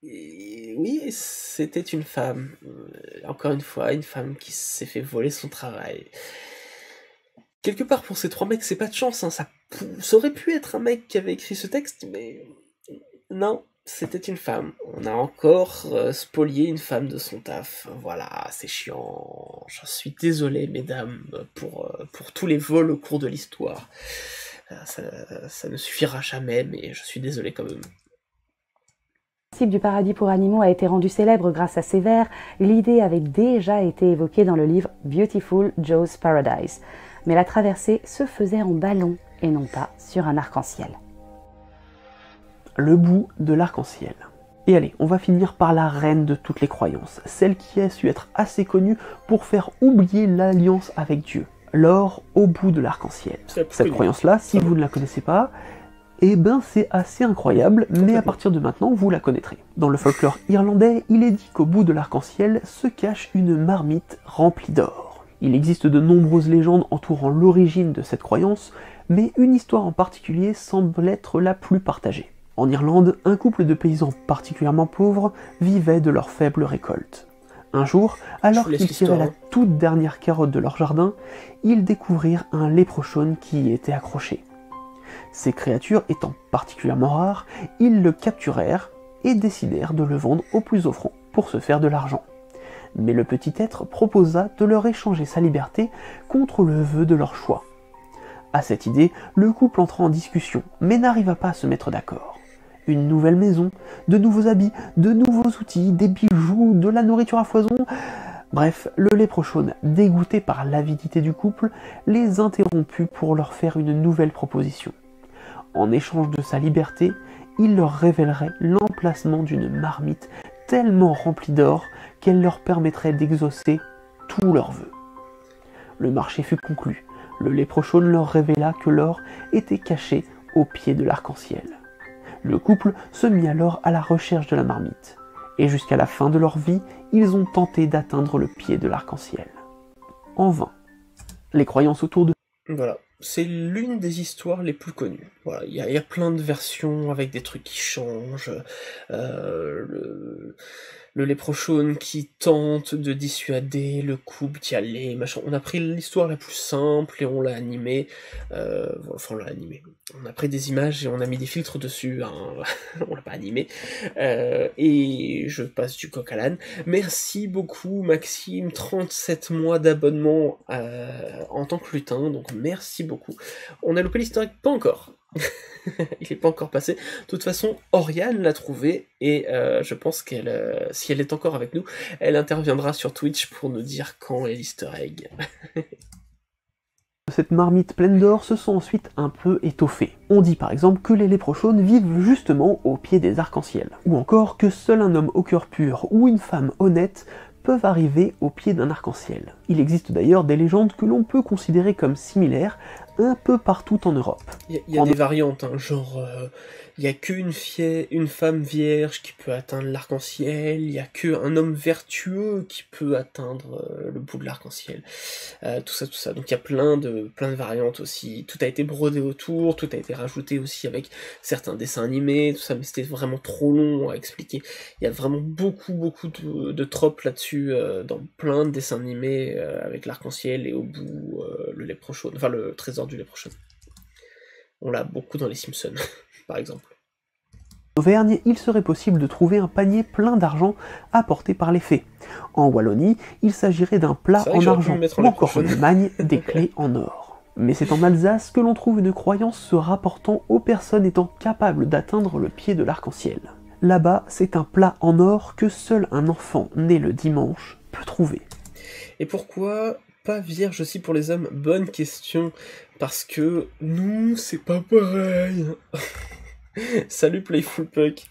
Et oui, c'était une femme. Encore une fois, une femme qui s'est fait voler son travail. Quelque part, pour ces 3 mecs, c'est pas de chance, hein. Ça aurait pu être un mec qui avait écrit ce texte, mais non, c'était une femme. On a encore spolié une femme de son taf. Voilà, c'est chiant. Je suis désolé, mesdames, pour tous les vols au cours de l'histoire. Ça ne suffira jamais, mais je suis désolé quand même. Le principe du paradis pour animaux a été rendu célèbre grâce à ces vers. L'idée avait déjà été évoquée dans le livre Beautiful Joe's Paradise. Mais la traversée se faisait en ballon et non pas sur un arc-en-ciel. Le bout de l'arc-en-ciel. Et allez, on va finir par la reine de toutes les croyances, celle qui a su être assez connue pour faire oublier l'alliance avec Dieu, l'or au bout de l'arc-en-ciel. Cette croyance-là, si vous ne la connaissez pas, eh ben c'est assez incroyable, mais à partir de maintenant, vous la connaîtrez. Dans le folklore irlandais, il est dit qu'au bout de l'arc-en-ciel se cache une marmite remplie d'or. Il existe de nombreuses légendes entourant l'origine de cette croyance, mais une histoire en particulier semble être la plus partagée. En Irlande, un couple de paysans particulièrement pauvres vivait de leur faible récolte. Un jour, alors qu'ils tiraient la toute dernière carotte de leur jardin, ils découvrirent un léprochaune qui y était accroché. Ces créatures étant particulièrement rares, ils le capturèrent et décidèrent de le vendre au plus offrant pour se faire de l'argent. Mais le petit être proposa de leur échanger sa liberté contre le vœu de leur choix. À cette idée, le couple entra en discussion, mais n'arriva pas à se mettre d'accord. Une nouvelle maison, de nouveaux habits, de nouveaux outils, des bijoux, de la nourriture à foison... Bref, le léprochaune, dégoûté par l'avidité du couple, les interromput pour leur faire une nouvelle proposition. En échange de sa liberté, il leur révélerait l'emplacement d'une marmite tellement remplie d'or qu'elle leur permettrait d'exaucer tous leurs vœux. Le marché fut conclu. Le léprochaune leur révéla que l'or était caché au pied de l'arc-en-ciel. Le couple se mit alors à la recherche de la marmite. Et jusqu'à la fin de leur vie, ils ont tenté d'atteindre le pied de l'arc-en-ciel. En vain. Les croyances autour de... Voilà, c'est l'une des histoires les plus connues. Voilà, il y a plein de versions avec des trucs qui changent. Le léprochaune qui tente de dissuader le couple d'y aller, machin. On a pris l'histoire la plus simple et on l'a animée. Enfin, on l'a animée. On a pris des images et on a mis des filtres dessus. Hein. On l'a pas animé. Et je passe du coq à l'âne. Merci beaucoup, Maxime. 37 mois d'abonnement en tant que lutin. Donc, merci beaucoup. On a loupé l'historique, pas encore. Il n'est pas encore passé. De toute façon, Oriane l'a trouvé et je pense qu'elle, si elle est encore avec nous, elle interviendra sur Twitch pour nous dire quand est l'easter egg. Cette marmite pleine d'or se sont ensuite un peu étoffées. On dit par exemple que les léprochaunes vivent justement au pied des arcs-en-ciel, ou encore que seul un homme au cœur pur ou une femme honnête peuvent arriver au pied d'un arc-en-ciel. Il existe d'ailleurs des légendes que l'on peut considérer comme similaires un peu partout en Europe. Il y a des variantes, hein, genre il n'y a qu'une femme vierge qui peut atteindre l'arc-en-ciel, il n'y a qu'un homme vertueux qui peut atteindre le bout de l'arc-en-ciel. Tout ça. Donc il y a plein de variantes aussi. Tout a été brodé autour, tout a été rajouté aussi avec certains dessins animés, tout ça, mais c'était vraiment trop long à expliquer. Il y a vraiment beaucoup de tropes là-dessus, dans plein de dessins animés, avec l'arc-en-ciel et au bout le léprochaune, enfin le trésor du léprochaune. On l'a beaucoup dans les Simpsons, par exemple. En Auvergne, il serait possible de trouver un panier plein d'argent apporté par les fées. En Wallonie, il s'agirait d'un plat en argent, ou encore en Allemagne, des clés en or. mais c'est en Alsace que l'on trouve une croyance se rapportant aux personnes étant capables d'atteindre le pied de l'arc-en-ciel. Là-bas, c'est un plat en or que seul un enfant né le dimanche peut trouver. Et pourquoi pas vierge aussi pour les hommes? Bonne question. Parce que nous, c'est pas pareil. Salut Playful Puck.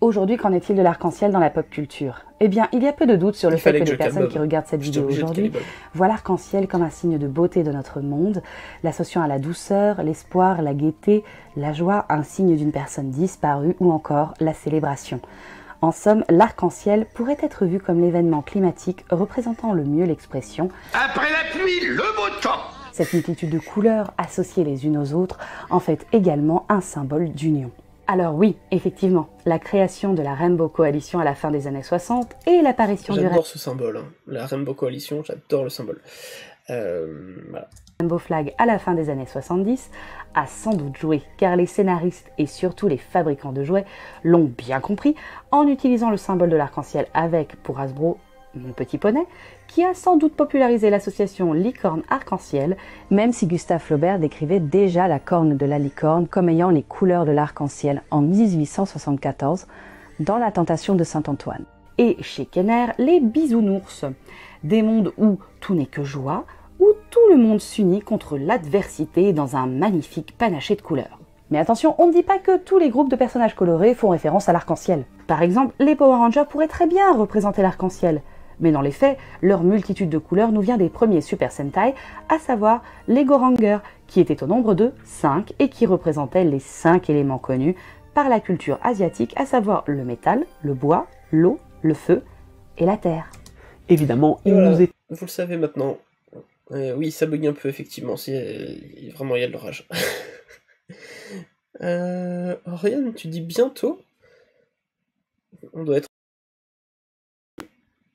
Aujourd'hui, qu'en est-il de l'arc-en-ciel dans la pop culture? Eh bien, il y a peu de doute sur le fait que les personnes qui regardent cette vidéo aujourd'hui voient l'arc-en-ciel comme un signe de beauté de notre monde, l'associant à la douceur, l'espoir, la gaieté, la joie, un signe d'une personne disparue ou encore la célébration. En somme, l'arc-en-ciel pourrait être vu comme l'événement climatique représentant le mieux l'expression « Après la pluie, le beau temps ». Cette multitude de couleurs associées les unes aux autres en fait également un symbole d'union. Alors oui, effectivement, la création de la Rainbow Coalition à la fin des années 60 et l'apparition du J'adore ce symbole, hein. La Rainbow Coalition, j'adore le symbole. Voilà. Rainbow Flag à la fin des années 70 a sans doute joué, car les scénaristes et surtout les fabricants de jouets l'ont bien compris en utilisant le symbole de l'arc-en-ciel avec, pour Hasbro, Mon Petit Poney, qui a sans doute popularisé l'association licorne arc-en-ciel, même si Gustave Flaubert décrivait déjà la corne de la licorne comme ayant les couleurs de l'arc-en-ciel en 1874 dans La Tentation de Saint-Antoine. Et chez Kenner, les bisounours, des mondes où tout n'est que joie, où tout le monde s'unit contre l'adversité dans un magnifique panaché de couleurs. Mais attention, on ne dit pas que tous les groupes de personnages colorés font référence à l'arc-en-ciel. Par exemple, les Power Rangers pourraient très bien représenter l'arc-en-ciel. Mais dans les faits, leur multitude de couleurs nous vient des premiers Super Sentai, à savoir les Go-Rangers, qui étaient au nombre de 5 et qui représentaient les 5 éléments connus par la culture asiatique, à savoir le métal, le bois, l'eau, le feu et la terre. Évidemment, il voilà, nous est... Vous le savez maintenant. Oui, ça bug un peu, effectivement. Vraiment, il y a de l'orage. Oriane, tu dis bientôt? On doit être...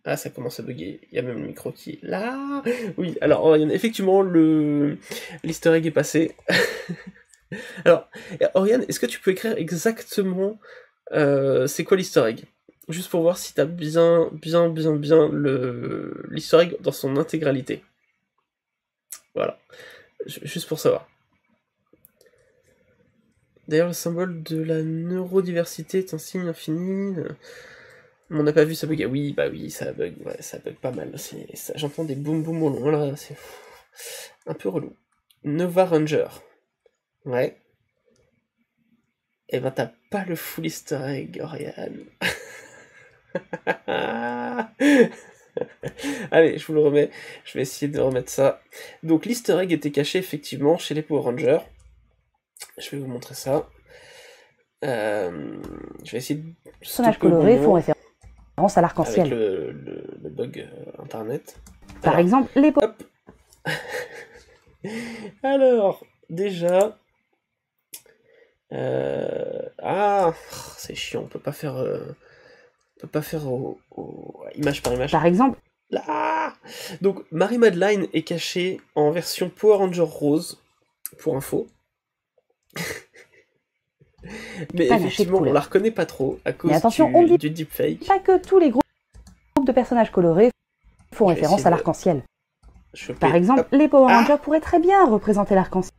Ah, ça commence à bugger. Il y a même le micro qui est là. Oui, alors, Oriane, effectivement, l'easter egg est passé. Alors, Oriane, est-ce que tu peux écrire exactement c'est quoi l'easter egg? Juste pour voir si t'as bien l'easter egg dans son intégralité. Voilà. Juste pour savoir. D'ailleurs, le symbole de la neurodiversité est un signe infini. On n'a pas vu ça bugger. Oui, bah oui, ça bug. Ouais, ça bug pas mal. J'entends des boum boum au long. Là, c'est un peu relou. Nova Ranger. Ouais. Eh ben, t'as pas le full easter egg, Oriane. Allez, je vous le remets. Je vais essayer de remettre ça. Donc, l'easter egg était caché, effectivement, chez les Power Rangers. Je vais vous montrer ça. Je vais essayer de... Personnages colorés font référence à l'arc-en-ciel. Avec le bug internet. Par exemple, les... Hop. Alors, déjà... c'est chiant, on peut pas faire... image par image. Par exemple... Là. Donc, Marie-Madeleine est cachée en version Power Ranger rose, pour info. Mais effectivement, on la reconnaît pas trop à cause du deepfake. Pas que tous les groupes de personnages colorés font référence à l'arc-en-ciel. Par exemple, les Power Rangers pourraient très bien représenter l'arc-en-ciel.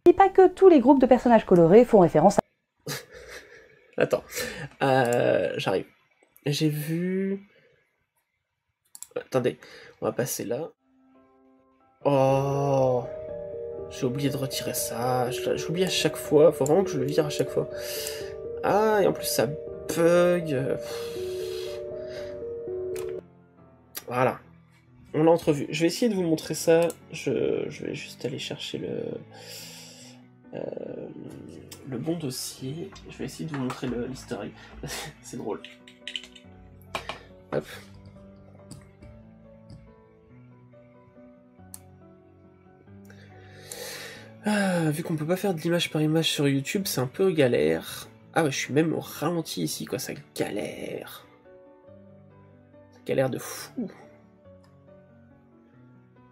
Et pas que tous les groupes de personnages colorés font référence à... Attends, j'arrive. J'ai vu... Attendez, on va passer là. Oh, j'ai oublié de retirer ça. J'oublie à chaque fois. Faut vraiment que je le vire à chaque fois. Ah, et en plus ça bug. Voilà. On l'a entrevu. Je vais essayer de vous montrer ça. Je vais juste aller chercher le bon dossier. Je vais essayer de vous montrer l'easter egg. C'est drôle. Hop. Ah, vu qu'on peut pas faire de l'image par image sur YouTube, c'est un peu galère. Ah ouais, je suis même au ralenti ici, quoi, ça galère. Ça galère de fou.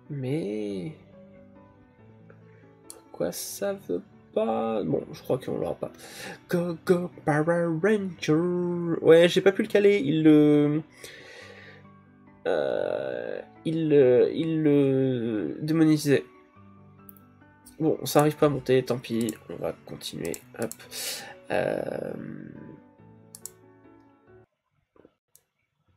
Mais... Pourquoi ça veut pas... Bon, je crois qu'on l'aura pas. Go, go, Power Ranger. Ouais, j'ai pas pu le caler, il le démonétisait. Bon, ça arrive pas à monter, tant pis, on va continuer. Hop.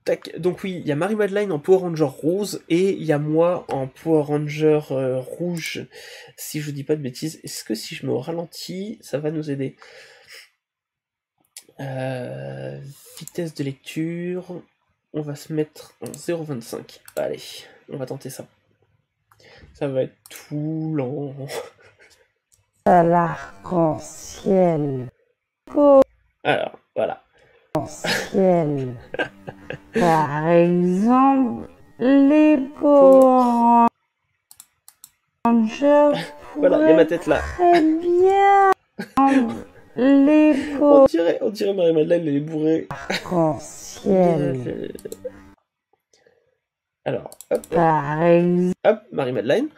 Tac. Donc oui, il y a Marie-Madeleine en Power Ranger rose, et il y a moi en Power Ranger rouge, si je dis pas de bêtises. Est-ce que si je me ralentis, ça va nous aider? Vitesse de lecture, on va se mettre en 0,25. Allez, on va tenter ça. Ça va être tout lent. À l'arc-en-ciel. Alors, voilà. Ciel. Par exemple, les Power Rangers Voilà, il y a ma tête là. très bien. Les On dirait Marie-Madeleine, elle est bourrée. arc-en-ciel. Alors, hop, Par exemple, hop, Marie-Madeleine.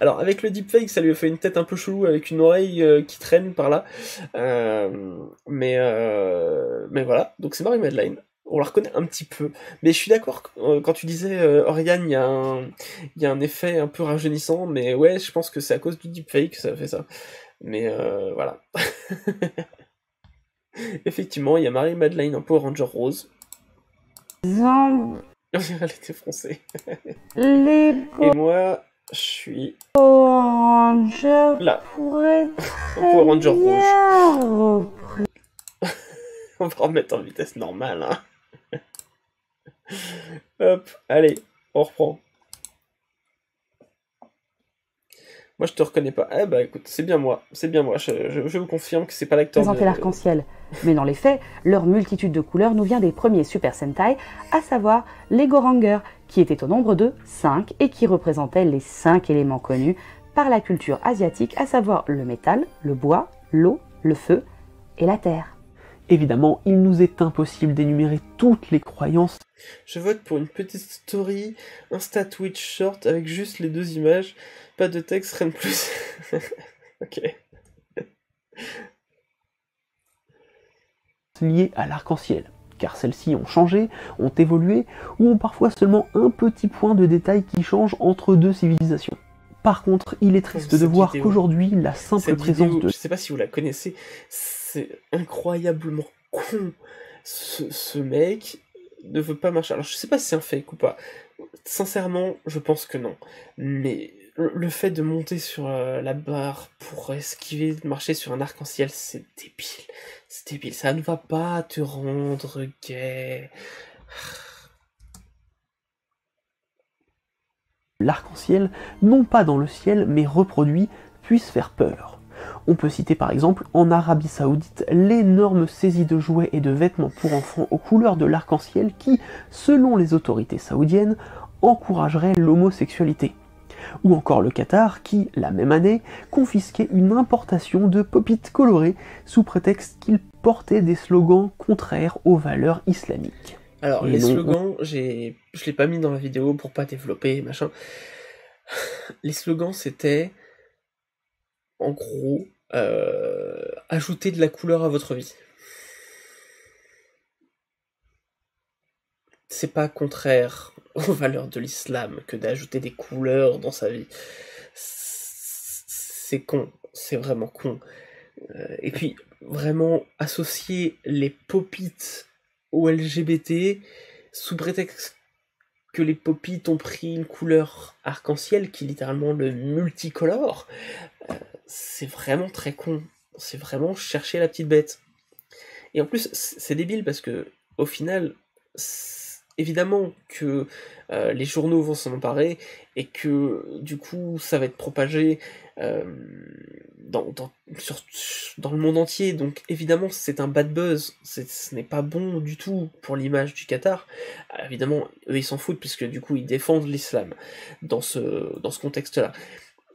Alors, avec le deepfake, ça lui a fait une tête un peu chelou avec une oreille qui traîne par là. Mais voilà, donc c'est Marie-Madeleine. On la reconnaît un petit peu. Mais je suis d'accord, quand tu disais, Oriane, il y a un effet un peu rajeunissant, mais ouais, je pense que c'est à cause du deepfake que ça fait ça. Mais voilà. Effectivement, il y a Marie-Madeleine en Power Ranger rose. exemple, Elle était français. les Et moi, je suis Power Rangers là, pourraient en Power Ranger rouge. bien repris. On va remettre en vitesse normale, hein. Hop, allez, on reprend. Moi, je te reconnais pas. Eh bah écoute, c'est bien moi. Je vous confirme que c'est pas l'acteur Présenter l'arc-en-ciel. Mais dans les faits, leur multitude de couleurs nous vient des premiers Super Sentai, à savoir les Goranger, qui étaient au nombre de 5 et qui représentaient les 5 éléments connus par la culture asiatique, à savoir le métal, le bois, l'eau, le feu et la terre. Évidemment, il nous est impossible d'énumérer toutes les croyances. Je vote pour une petite story Insta Twitch short avec juste les 2 images, pas de texte, rien de plus. Ok. Liées à l'arc-en-ciel, car celles-ci ont changé, ont évolué, ou ont parfois seulement un petit point de détail qui change entre deux civilisations. Par contre, il est triste de Cette voir vidéo- qu'aujourd'hui, la simple Cette présence vidéo, de je sais pas si vous la connaissez, c'est incroyablement con. Ce mec ne veut pas marcher. Alors je sais pas si c'est un fake ou pas. Sincèrement, je pense que non. Mais le fait de monter sur la barre pour esquiver, de marcher sur un arc-en-ciel, c'est débile. C'est débile. Ça ne va pas te rendre gay. l'arc-en-ciel, non pas dans le ciel, mais reproduit, puisse faire peur. On peut citer par exemple en Arabie Saoudite l'énorme saisie de jouets et de vêtements pour enfants aux couleurs de l'arc-en-ciel qui, selon les autorités saoudiennes, encouragerait l'homosexualité. Ou encore le Qatar qui, la même année, confisquait une importation de pop-it colorés sous prétexte qu'ils portaient des slogans contraires aux valeurs islamiques. Alors, Et les non, slogans, je l'ai pas mis dans la vidéo pour pas développer, machin. Les slogans, c'était, en gros, ajouter de la couleur à votre vie. C'est pas contraire aux valeurs de l'islam que d'ajouter des couleurs dans sa vie. C'est con, c'est vraiment con. Et puis, vraiment, associer les pop-it aux LGBT sous prétexte que les pop-it ont pris une couleur arc-en-ciel, qui est littéralement le multicolore, c'est vraiment très con. C'est vraiment chercher la petite bête. Et en plus, c'est débile parce que, au final, évidemment que les journaux vont s'en emparer et que du coup ça va être propagé dans le monde entier, donc évidemment c'est un bad buzz, ce n'est pas bon du tout pour l'image du Qatar. Évidemment eux ils s'en foutent puisque du coup ils défendent l'islam dans ce contexte-là.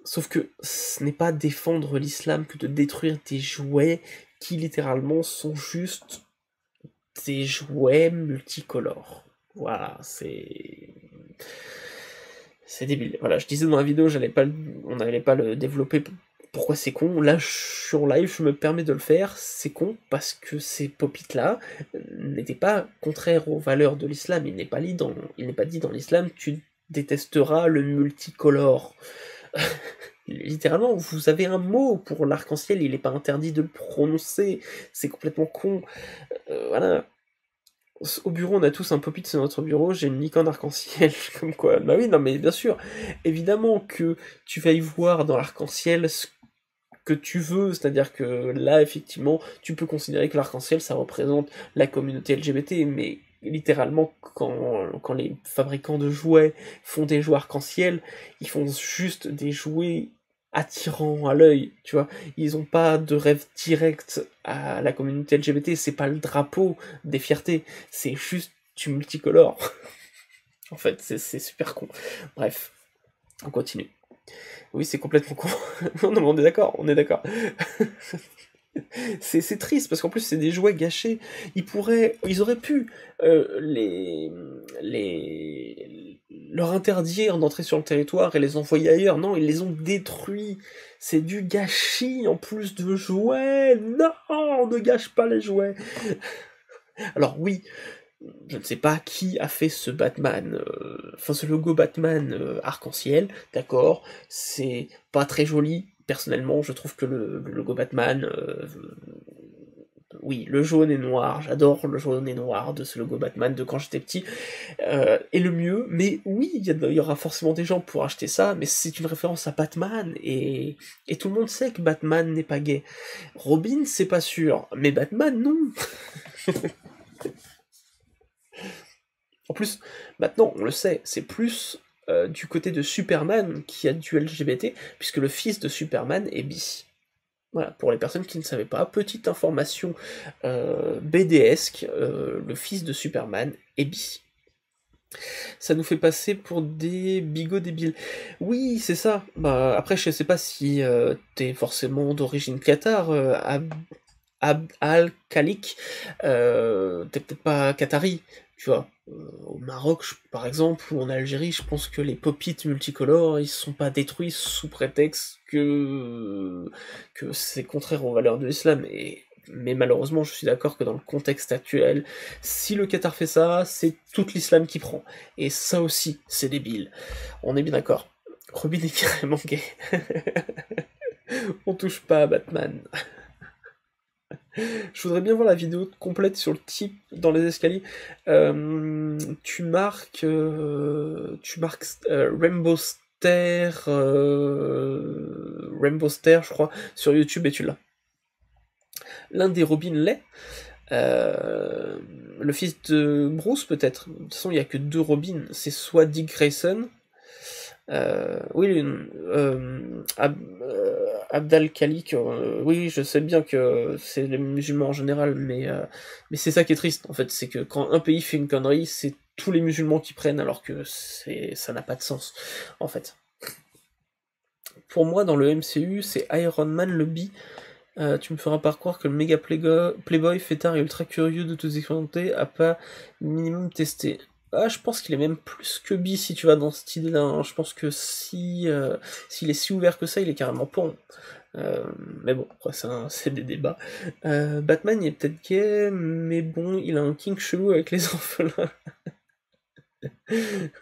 Sauf que ce n'est pas défendre l'islam que de détruire des jouets qui littéralement sont juste des jouets multicolores. Voilà, c'est débile. Voilà, je disais dans la vidéo, on n'allait pas le développer. Pourquoi c'est con? Là, je suis en live, je me permets de le faire. C'est con parce que ces pop-it-là n'étaient pas contraires aux valeurs de l'islam. Il n'est pas dit dans l'islam, tu détesteras le multicolore. Littéralement, vous avez un mot pour l'arc-en-ciel, il n'est pas interdit de le prononcer, c'est complètement con. Voilà. Au bureau, on a tous un pop-it sur notre bureau, j'ai une licorne arc-en-ciel, comme quoi. Bah oui, non mais bien sûr, évidemment que tu vas y voir dans l'arc-en-ciel ce que tu veux, c'est-à-dire que là, effectivement, tu peux considérer que l'arc-en-ciel, ça représente la communauté LGBT, mais littéralement, quand les fabricants de jouets font des jouets arc-en-ciel, ils font juste des jouets attirants à l'œil, tu vois. Ils ont pas de rêve direct à la communauté LGBT, c'est pas le drapeau des fiertés, c'est juste du multicolore. En fait, c'est super con. Bref, on continue. Oui, c'est complètement con. Non, mais on est d'accord, on est d'accord. C'est triste, parce qu'en plus, c'est des jouets gâchés. Ils auraient pu leur interdire d'entrer sur le territoire et les envoyer ailleurs. Non, ils les ont détruits. C'est du gâchis en plus de jouets. Non, ne gâche pas les jouets. Alors oui, je ne sais pas qui a fait ce Batman, ce logo Batman arc-en-ciel, d'accord, c'est pas très joli, personnellement, je trouve que le logo Batman, oui, le jaune et noir, j'adore le jaune et noir de ce logo Batman de quand j'étais petit, est le mieux, mais oui, il y aura forcément des gens pour acheter ça, mais c'est une référence à Batman, et tout le monde sait que Batman n'est pas gay. Robin, c'est pas sûr, mais Batman, non. En plus, maintenant, on le sait, c'est plus du côté de Superman qui a du LGBT, puisque le fils de Superman est bi. Voilà, pour les personnes qui ne savaient pas, petite information BDesque, le fils de Superman est bi. Ça nous fait passer pour des bigots débiles. Oui, c'est ça. Bah, après, je sais pas si t'es forcément d'origine cathare, Al-Khalik, t'es peut-être pas qatari, tu vois. Au Maroc, par exemple, ou en Algérie, je pense que les pop-it multicolores, ils sont pas détruits sous prétexte que c'est contraire aux valeurs de l'islam. Mais malheureusement, je suis d'accord que dans le contexte actuel, si le Qatar fait ça, c'est tout l'islam qui prend. Et ça aussi, c'est débile. On est bien d'accord. Robin est carrément gay. On touche pas à Batman. Je voudrais bien voir la vidéo complète sur le type dans les escaliers. Tu marques Rainbow Stair, je crois, sur YouTube et tu l'as. L'un des Robin l'est. Le fils de Bruce, peut-être. De toute façon, il n'y a que 2 Robins. C'est soit Dick Grayson. Oui, Abdal Khalik, oui, je sais bien que c'est les musulmans en général, mais c'est ça qui est triste, en fait, c'est que quand un pays fait une connerie, c'est tous les musulmans qui prennent, alors que ça n'a pas de sens, en fait. Pour moi, dans le MCU, c'est Iron Man le bi. Tu me feras pas croire que le méga playboy, fêtard et ultra curieux de tous expérimenter a pas minimum testé. Ah, je pense qu'il est même plus que bi si tu vas dans cette idée-là. Hein. Je pense que s'il est si ouvert que ça, il est carrément pan. Mais bon, après c'est des débats. Batman, il est peut-être gay, mais bon, il a un kink chelou avec les orphelins.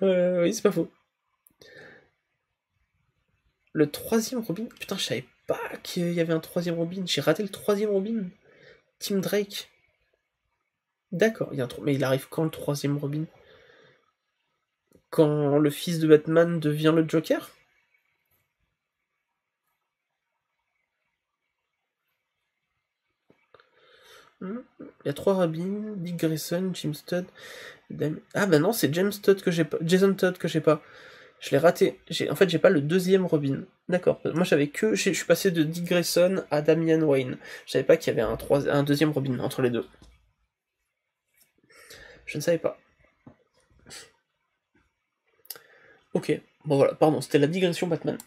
Oui, c'est pas faux. Le 3e Robin, putain, je savais pas qu'il y avait un 3e Robin. J'ai raté le 3e Robin. Tim Drake. D'accord, mais il arrive quand le 3e Robin? Quand le fils de Batman devient le Joker? Il y a 3 Robins, Dick Grayson, Jim Stud. Ah bah non, c'est Jason Todd que j'ai pas. Je l'ai raté. En fait, j'ai pas le 2e Robin. D'accord. Moi, je suis passé de Dick Grayson à Damian Wayne. Je savais pas qu'il y avait un 2e Robin entre les deux. Je ne savais pas. Ok. Bon voilà, pardon, c'était la digression Batman.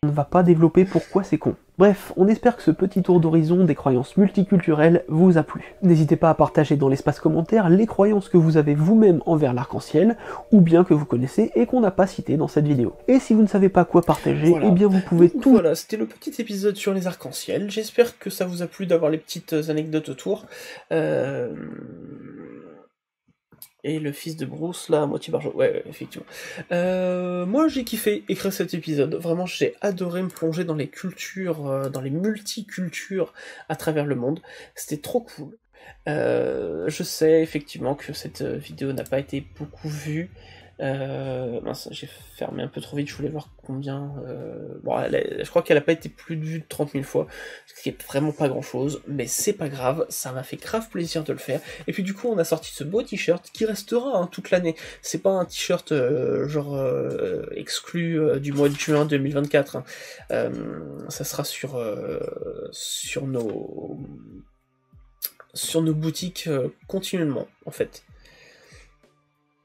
On ne va pas développer pourquoi c'est con. Bref, on espère que ce petit tour d'horizon des croyances multiculturelles vous a plu. N'hésitez pas à partager dans l'espace commentaire les croyances que vous avez vous-même envers l'arc-en-ciel, ou bien que vous connaissez et qu'on n'a pas cité dans cette vidéo. Et si vous ne savez pas quoi partager, voilà. Eh bien vous pouvez tout... Voilà, c'était le petit épisode sur les arcs-en-ciel. J'espère que ça vous a plu d'avoir les petites anecdotes autour. Et le fils de Bruce, là, à moitié barjot. Ouais, effectivement. Moi, j'ai kiffé écrire cet épisode. Vraiment, j'ai adoré me plonger dans les cultures, dans les multicultures à travers le monde. C'était trop cool. Je sais effectivement que cette vidéo n'a pas été beaucoup vue. Mince, j'ai fermé un peu trop vite, je voulais voir combien... Bon, je crois qu'elle a pas été plus de vue de 30 000 fois, ce qui est vraiment pas grand chose, mais c'est pas grave, ça m'a fait grave plaisir de le faire. Et puis du coup, on a sorti ce beau t-shirt qui restera hein, toute l'année. C'est pas un t-shirt exclu du mois de juin 2024. Hein. Ça sera sur nos boutiques continuellement, en fait.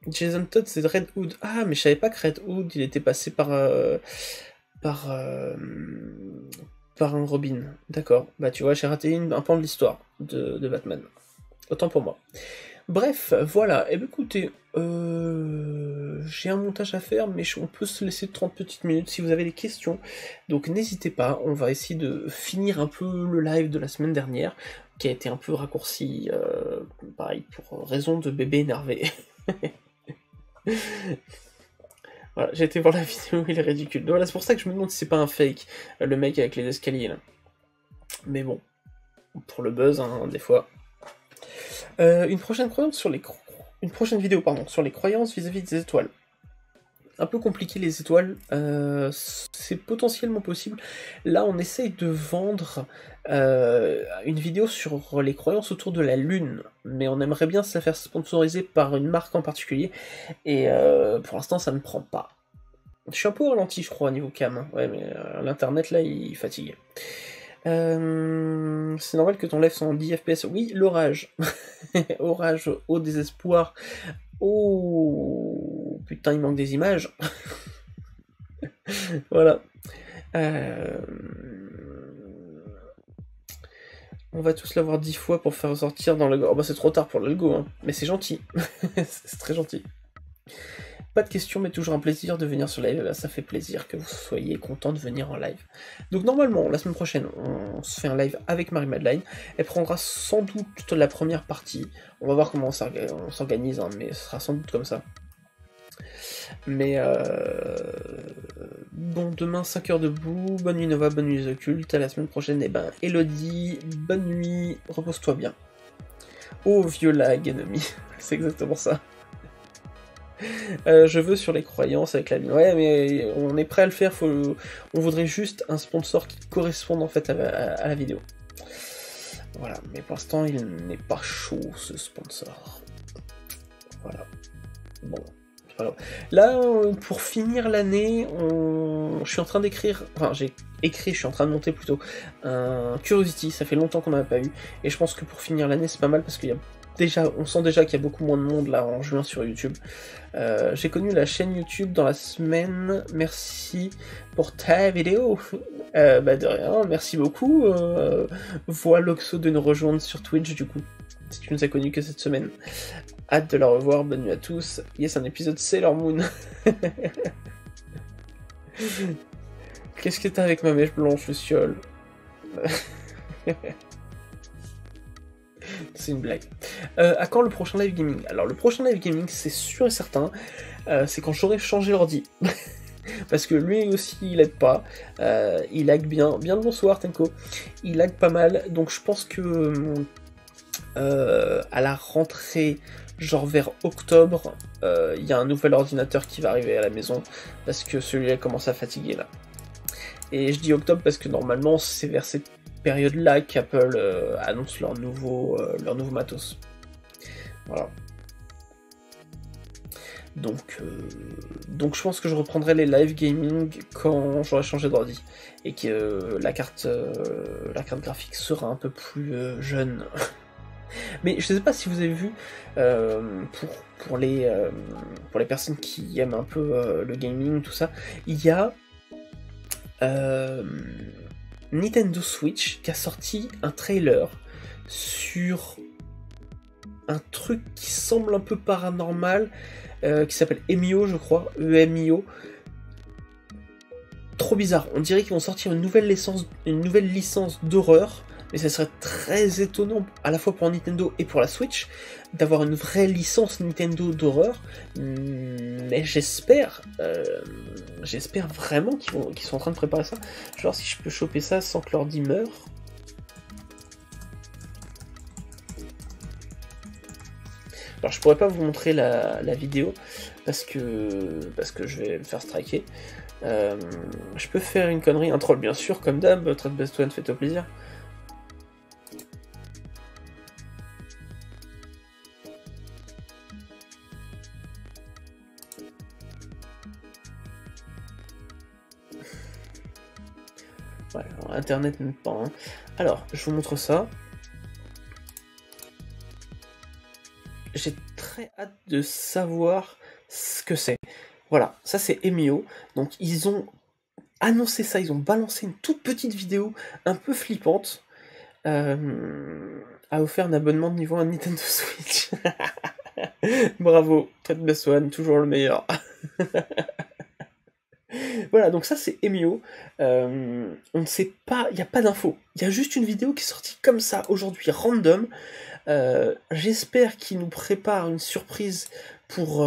Jason Todd, c'est Red Hood. Ah, mais je savais pas que Red Hood, il était passé par un Robin. D'accord. Bah, tu vois, j'ai raté un pan de l'histoire de Batman. Autant pour moi. Bref, voilà. Eh bien, écoutez, j'ai un montage à faire, mais on peut se laisser 30 petites minutes si vous avez des questions. Donc, n'hésitez pas. On va essayer de finir un peu le live de la semaine dernière, qui a été un peu raccourci, pareil, pour raison de bébé énervé. Voilà, j'ai été voir la vidéo, il est ridicule. Voilà, c'est pour ça que je me demande si c'est pas un fake, le mec avec les escaliers là. Mais bon, pour le buzz, hein, des fois. Une prochaine vidéo, sur les croyances vis-à-vis des étoiles. Un peu compliqué les étoiles, c'est potentiellement possible. Là, on essaye de vendre une vidéo sur les croyances autour de la Lune, mais on aimerait bien se la faire sponsoriser par une marque en particulier, et pour l'instant, ça ne prend pas. Je suis un peu ralenti, je crois, au niveau cam. Hein. Ouais, mais l'internet, là, il fatigue. C'est normal que ton live soit en 10 FPS. Oui, l'orage. Orage au désespoir. Oh putain, il manque des images. Voilà. On va tous l'avoir 10 fois pour faire ressortir dans l'algo. Oh bah c'est trop tard pour l'algo, hein. Mais c'est gentil. C'est très gentil. Pas de questions, mais toujours un plaisir de venir sur live. Ça fait plaisir que vous soyez content de venir en live. Donc normalement, la semaine prochaine, on se fait un live avec Marie-Madeleine. Elle prendra sans doute la première partie. On va voir comment on s'organise, hein, mais ce sera sans doute comme ça. Mais bon, demain 5h debout, bonne nuit Nova, bonne nuit les occultes, à la semaine prochaine, et ben Elodie, bonne nuit, repose-toi bien. Oh vieux lag ennemi, c'est exactement ça. Je veux sur les croyances avec la Lune. Ouais, mais on est prêt à le faire, on voudrait juste un sponsor qui corresponde en fait à la vidéo. Voilà, mais pour l'instant il n'est pas chaud ce sponsor. Voilà. Bon. Voilà. Là, pour finir l'année, je suis en train d'écrire, enfin je suis en train de monter plutôt un Curiosity, ça fait longtemps qu'on n'en a pas eu, et je pense que pour finir l'année c'est pas mal parce qu'il y a on sent déjà qu'il y a beaucoup moins de monde là en juin sur YouTube. J'ai connu la chaîne YouTube dans la semaine, merci pour ta vidéo. Bah de rien, merci beaucoup. Vois Loxo de nous rejoindre sur Twitch du coup, si tu nous as connus que cette semaine. Hâte de la revoir, bonne nuit à tous. Yes, un épisode Sailor Moon. Qu'est-ce que t'as avec ma mèche blanche, Luciole? C'est une blague. À quand le prochain live gaming? Alors le prochain live gaming, c'est sûr et certain, c'est quand j'aurai changé l'ordi. Parce que lui aussi, il aide pas. Il lag bien. Bien le bonsoir, Tenko. Il lag pas mal. Donc je pense que à la rentrée, genre vers octobre, il y a un nouvel ordinateur qui va arriver à la maison. Parce que celui-là commence à fatiguer là. Et je dis octobre parce que normalement, c'est vers cette période-là qu'Apple annonce leur nouveau matos. Voilà. Donc je pense que je reprendrai les live gaming quand j'aurai changé d'ordi et que la carte graphique sera un peu plus jeune. Mais je sais pas si vous avez vu pour les personnes qui aiment un peu le gaming, tout ça, il y a Nintendo Switch qui a sorti un trailer sur un truc qui semble un peu paranormal, qui s'appelle Emio, je crois, EMIO. Trop bizarre, on dirait qu'ils vont sortir une nouvelle licence d'horreur mais ça serait très étonnant, à la fois pour Nintendo et pour la Switch, d'avoir une vraie licence Nintendo d'horreur, mais j'espère vraiment qu'ils sont en train de préparer ça. Je vais voir si je peux choper ça sans que l'ordi meure. Alors je pourrais pas vous montrer la vidéo, parce que je vais me faire striker. Je peux faire une connerie, un troll bien sûr, comme d'hab, Trade Best One, fais-toi plaisir. Ouais, alors, internet même pas. Hein. Alors, je vous montre ça. J'ai très hâte de savoir ce que c'est. Voilà, ça c'est Emio. Donc ils ont annoncé ça, ils ont balancé une toute petite vidéo un peu flippante. A offert un abonnement de niveau 1 Nintendo Switch. Bravo, Trade Best One, toujours le meilleur. Voilà, donc ça c'est Emio. On ne sait pas, il n'y a pas d'infos. Il y a juste une vidéo qui est sortie comme ça aujourd'hui, random. J'espère qu'il nous prépare une surprise pour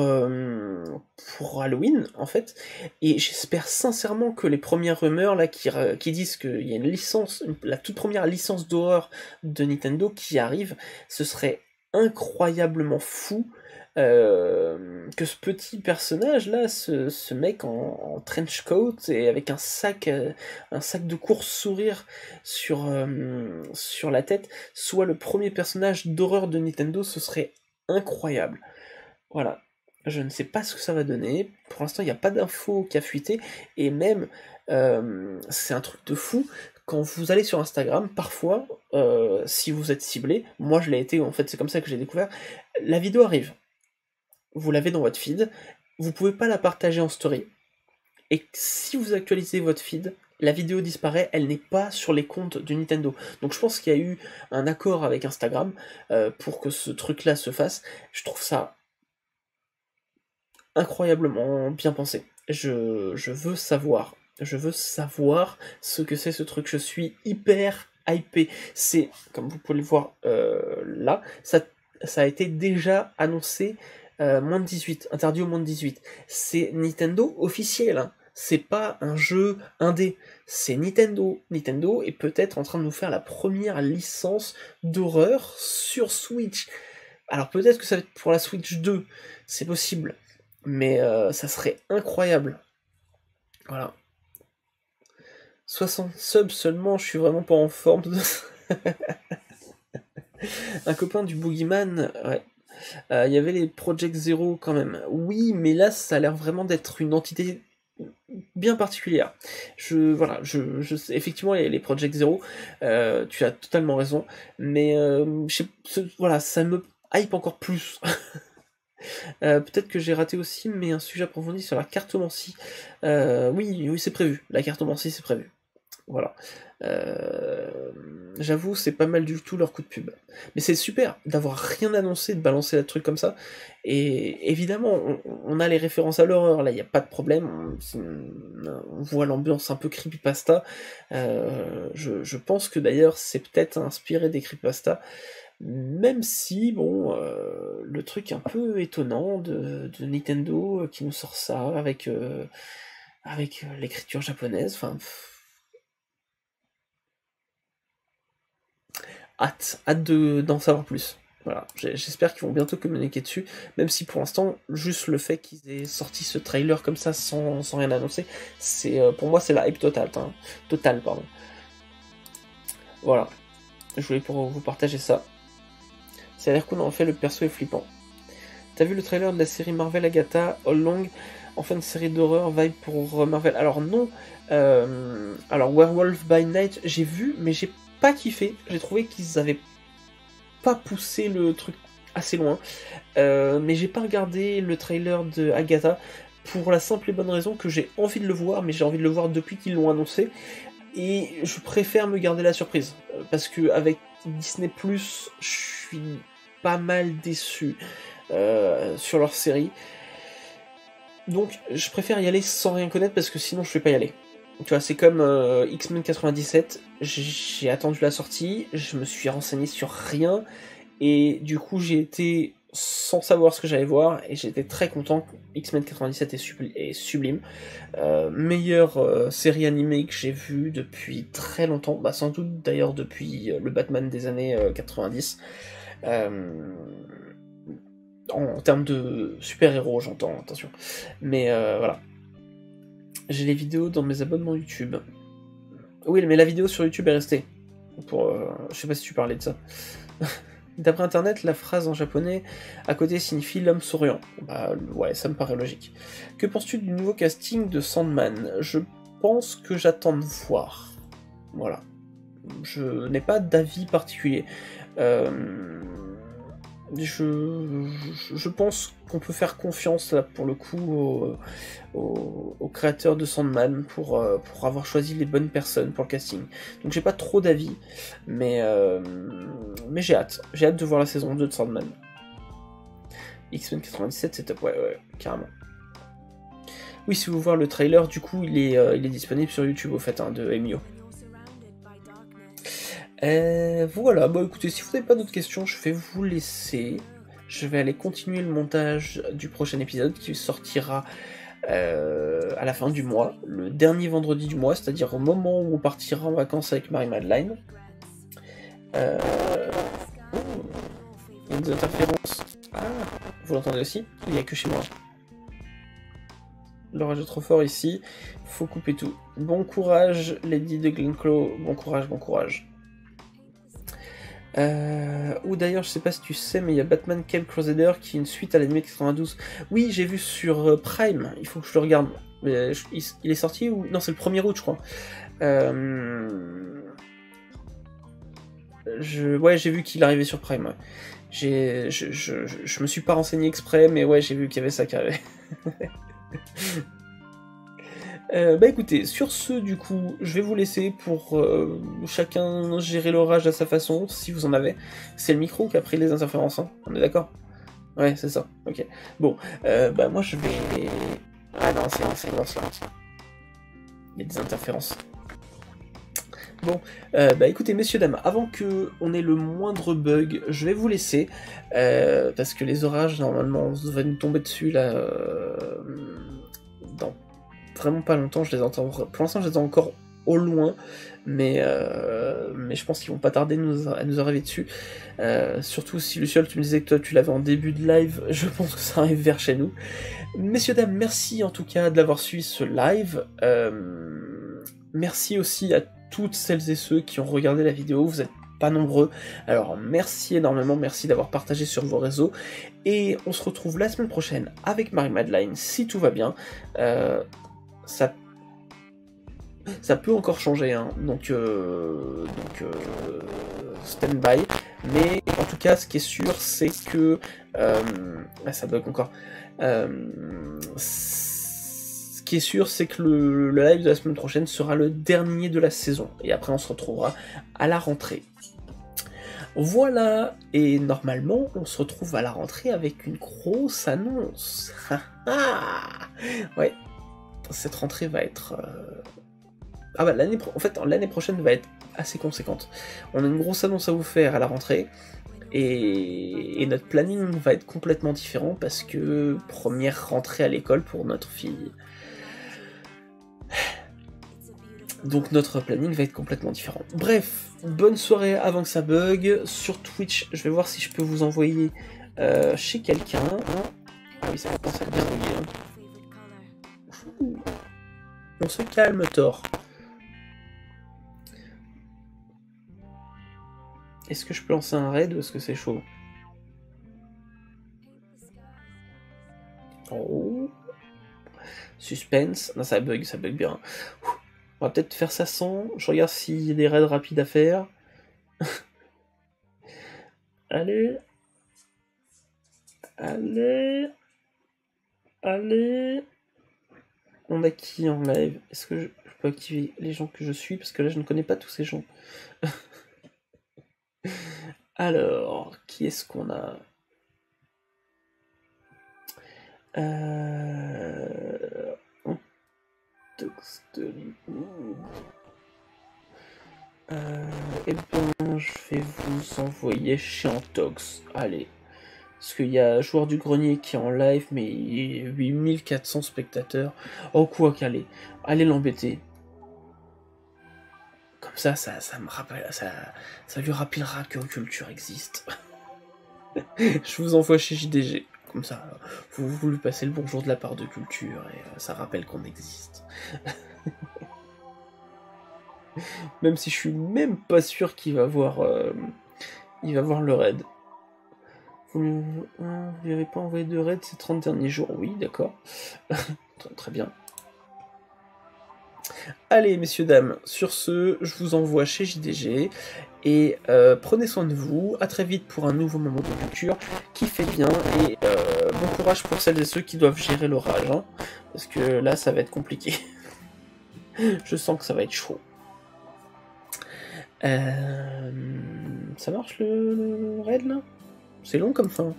Halloween, en fait. Et j'espère sincèrement que les premières rumeurs là qui disent qu'il y a une licence, la toute première licence d'horreur de Nintendo qui arrive, ce serait incroyablement fou. Que ce petit personnage là, ce mec en trench coat et avec un sac de course sourire sur la tête, soit le premier personnage d'horreur de Nintendo, ce serait incroyable. Voilà. Je ne sais pas ce que ça va donner. Pour l'instant, il n'y a pas d'infos qui a fuité. Et même, c'est un truc de fou. Quand vous allez sur Instagram, parfois, si vous êtes ciblé, moi je l'ai été, en fait, c'est comme ça que j'ai découvert, la vidéo arrive. Vous l'avez dans votre feed, vous pouvez pas la partager en story. Et si vous actualisez votre feed, la vidéo disparaît, elle n'est pas sur les comptes de Nintendo. Donc je pense qu'il y a eu un accord avec Instagram pour que ce truc-là se fasse. Je trouve ça incroyablement bien pensé. Je veux savoir ce que c'est ce truc. Je suis hyper hypé. C'est, comme vous pouvez le voir là, ça a été déjà annoncé moins de 18, interdit au moins de 18. C'est Nintendo officiel, hein. C'est pas un jeu indé, c'est Nintendo. Nintendo est peut-être en train de nous faire la première licence d'horreur sur Switch. Alors peut-être que ça va être pour la Switch 2, c'est possible, mais ça serait incroyable. Voilà. 60 subs seulement, je suis vraiment pas en forme. Un copain du Boogeyman, ouais. Il y avait les Project Zero quand même. Oui, mais là, ça a l'air vraiment d'être une entité bien particulière. Effectivement, les Project Zero, tu as totalement raison, mais voilà, ça me hype encore plus. Peut-être que j'ai raté aussi, mais un sujet approfondi sur la cartomancie. Oui, c'est prévu. La cartomancie, c'est prévu. Voilà. J'avoue, c'est pas mal du tout leur coup de pub. Mais c'est super d'avoir rien annoncé, de balancer un truc comme ça. Et évidemment, on a les références à l'horreur, là, il n'y a pas de problème. On voit l'ambiance un peu creepypasta. Je pense que d'ailleurs, c'est peut-être inspiré des creepypasta. Même si, bon, le truc un peu étonnant de Nintendo qui nous sort ça avec l'écriture japonaise, enfin... Hâte d'en savoir plus. Voilà, j'espère qu'ils vont bientôt communiquer dessus, même si pour l'instant, juste le fait qu'ils aient sorti ce trailer comme ça sans rien annoncer, c'est pour moi c'est la hype totale, pardon. Voilà, je voulais pour vous partager ça. Ça a l'air cool, en fait le perso est flippant. T'as vu le trailer de la série Marvel Agatha All Long, enfin une série d'horreur vibe pour Marvel? Alors non, alors Werewolf by Night j'ai vu, mais j'ai pas kiffé. J'ai trouvé qu'ils avaient pas poussé le truc assez loin, mais j'ai pas regardé le trailer de Agatha pour la simple et bonne raison que j'ai envie de le voir, mais j'ai envie de le voir depuis qu'ils l'ont annoncé, et je préfère me garder la surprise, parce que avec Disney+, je suis pas mal déçu sur leur série, donc je préfère y aller sans rien connaître, parce que sinon je vais pas y aller. Tu vois, c'est comme X-Men 97, j'ai attendu la sortie, je me suis renseigné sur rien, et du coup j'ai été sans savoir ce que j'allais voir, et j'étais très content. X-Men 97 est sublime. Meilleure série animée que j'ai vue depuis très longtemps, bah, sans doute d'ailleurs depuis le Batman des années 90. En termes de super-héros, j'entends, attention. Mais voilà. J'ai les vidéos dans mes abonnements YouTube. Oui, mais la vidéo sur YouTube est restée. Je sais pas si tu parlais de ça. D'après internet, la phrase en japonais à côté signifie l'homme souriant. Bah ouais, ça me paraît logique. Que penses-tu du nouveau casting de Sandman? Je pense que j'attends de voir. Voilà. Je n'ai pas d'avis particulier. Je pense qu'on peut faire confiance là pour le coup au créateur de Sandman pour avoir choisi les bonnes personnes pour le casting. Donc j'ai pas trop d'avis, mais j'ai hâte. J'ai hâte de voir la saison 2 de Sandman. X-Men 97 c'est top, ouais, carrément. Oui, si vous voulez voir le trailer, du coup il est disponible sur YouTube au fait, hein, de Emio. Voilà, bon écoutez, si vous n'avez pas d'autres questions, je vais vous laisser. Je vais aller continuer le montage du prochain épisode qui sortira à la fin du mois, le dernier vendredi du mois, c'est-à-dire au moment où on partira en vacances avec Marie-Madeleine. Il y a des interférences. Ah, vous l'entendez aussi? Il n'y a que chez moi. L'orage est trop fort ici, faut couper tout. Bon courage, Lady de Glenclaw, bon courage, bon courage. Ou d'ailleurs, je sais pas si tu sais, mais il y a Batman Cape Crusader qui est une suite à l'anime 92. Oui, j'ai vu sur Prime, il faut que je le regarde. Mais, il est sorti ou... Non, c'est le 1er août, je crois. Ouais, j'ai vu qu'il arrivait sur Prime. Ouais. Je me suis pas renseigné exprès, mais ouais, j'ai vu qu'il y avait ça qui arrivait. Bah écoutez, sur ce du coup, je vais vous laisser pour chacun gérer l'orage à sa façon, si vous en avez. C'est le micro qui a pris les interférences, hein, on est d'accord? Ouais, c'est ça, ok. Bon, bah moi je vais... Ah non, c'est là. Il y a des interférences. Bon, bah écoutez messieurs dames, avant que on ait le moindre bug, je vais vous laisser, parce que les orages normalement devraient nous tomber dessus là, dans vraiment pas longtemps, je les entends, pour l'instant je les entends encore au loin, mais je pense qu'ils vont pas tarder à nous arriver dessus, surtout si Luciole tu me disais que toi tu l'avais en début de live, je pense que ça arrive vers chez nous. Messieurs dames, merci en tout cas de l'avoir suivi ce live, merci aussi à toutes celles et ceux qui ont regardé la vidéo, vous êtes pas nombreux, alors merci énormément, merci d'avoir partagé sur vos réseaux, et on se retrouve la semaine prochaine avec Marie-Madeleine, si tout va bien, ça peut encore changer, hein, donc stand by, mais en tout cas ce qui est sûr c'est que, ça bug encore, ce qui est sûr c'est que le live de la semaine prochaine sera le dernier de la saison, et après on se retrouvera à la rentrée. Voilà, et normalement on se retrouve à la rentrée avec une grosse annonce. Ouais, cette rentrée va être... Ah bah l'année prochaine va être assez conséquente. On a une grosse annonce à vous faire à la rentrée, et notre planning va être complètement différent parce que première rentrée à l'école pour notre fille. Donc notre planning va être complètement différent. Bref, bonne soirée avant que ça bug. Sur Twitch, je vais voir si je peux vous envoyer chez quelqu'un. Ah oui, ça commence à bien bugger. On se calme, Thor. Est-ce que je peux lancer un raid ou est-ce que c'est chaud? Oh. Suspense. Non, ça bug bien. On va peut-être faire ça sans. Je regarde s'il y a des raids rapides à faire. Allez. On a qui en live? Est-ce que je peux activer les gens que je suis? Parce que là, je ne connais pas tous ces gens. Alors, qui est-ce qu'on a? Eh ben, je vais vous envoyer chez Antox. Allez. Parce qu'il y a Joueur du Grenier qui est en live, mais 8400 spectateurs. Oh, quoi qu'allez. Allez l'embêter. Comme ça me rappelle, ça lui rappellera que Culture existe. Je vous envoie chez JDG. Comme ça, vous lui passez le bonjour de la part de Culture et ça rappelle qu'on existe. Même si je suis même pas sûr qu'il va voir, il va voir le raid. Vous lui avez pas envoyé de raid ces 30 derniers jours? Oui, d'accord. Très bien. Allez, messieurs, dames, sur ce, je vous envoie chez JDG, et prenez soin de vous, à très vite pour un nouveau moment de culture, kiffez bien, et bon courage pour celles et ceux qui doivent gérer l'orage, hein, parce que là, ça va être compliqué. Je sens que ça va être chaud. Ça marche le raid, là? C'est long comme fin.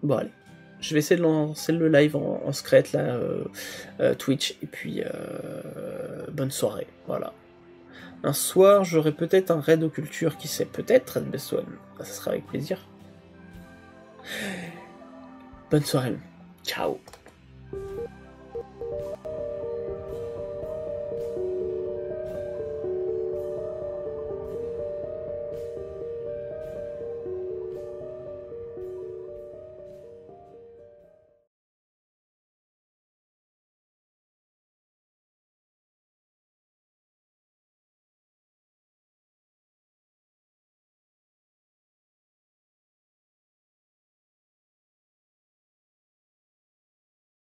Bon, allez. Je vais essayer de lancer le live en secret, là, Twitch, et puis bonne soirée, voilà. Un soir, j'aurai peut-être un raid aux cultures, qui sait, peut-être Red Best One, ça sera avec plaisir. Bonne soirée, ciao.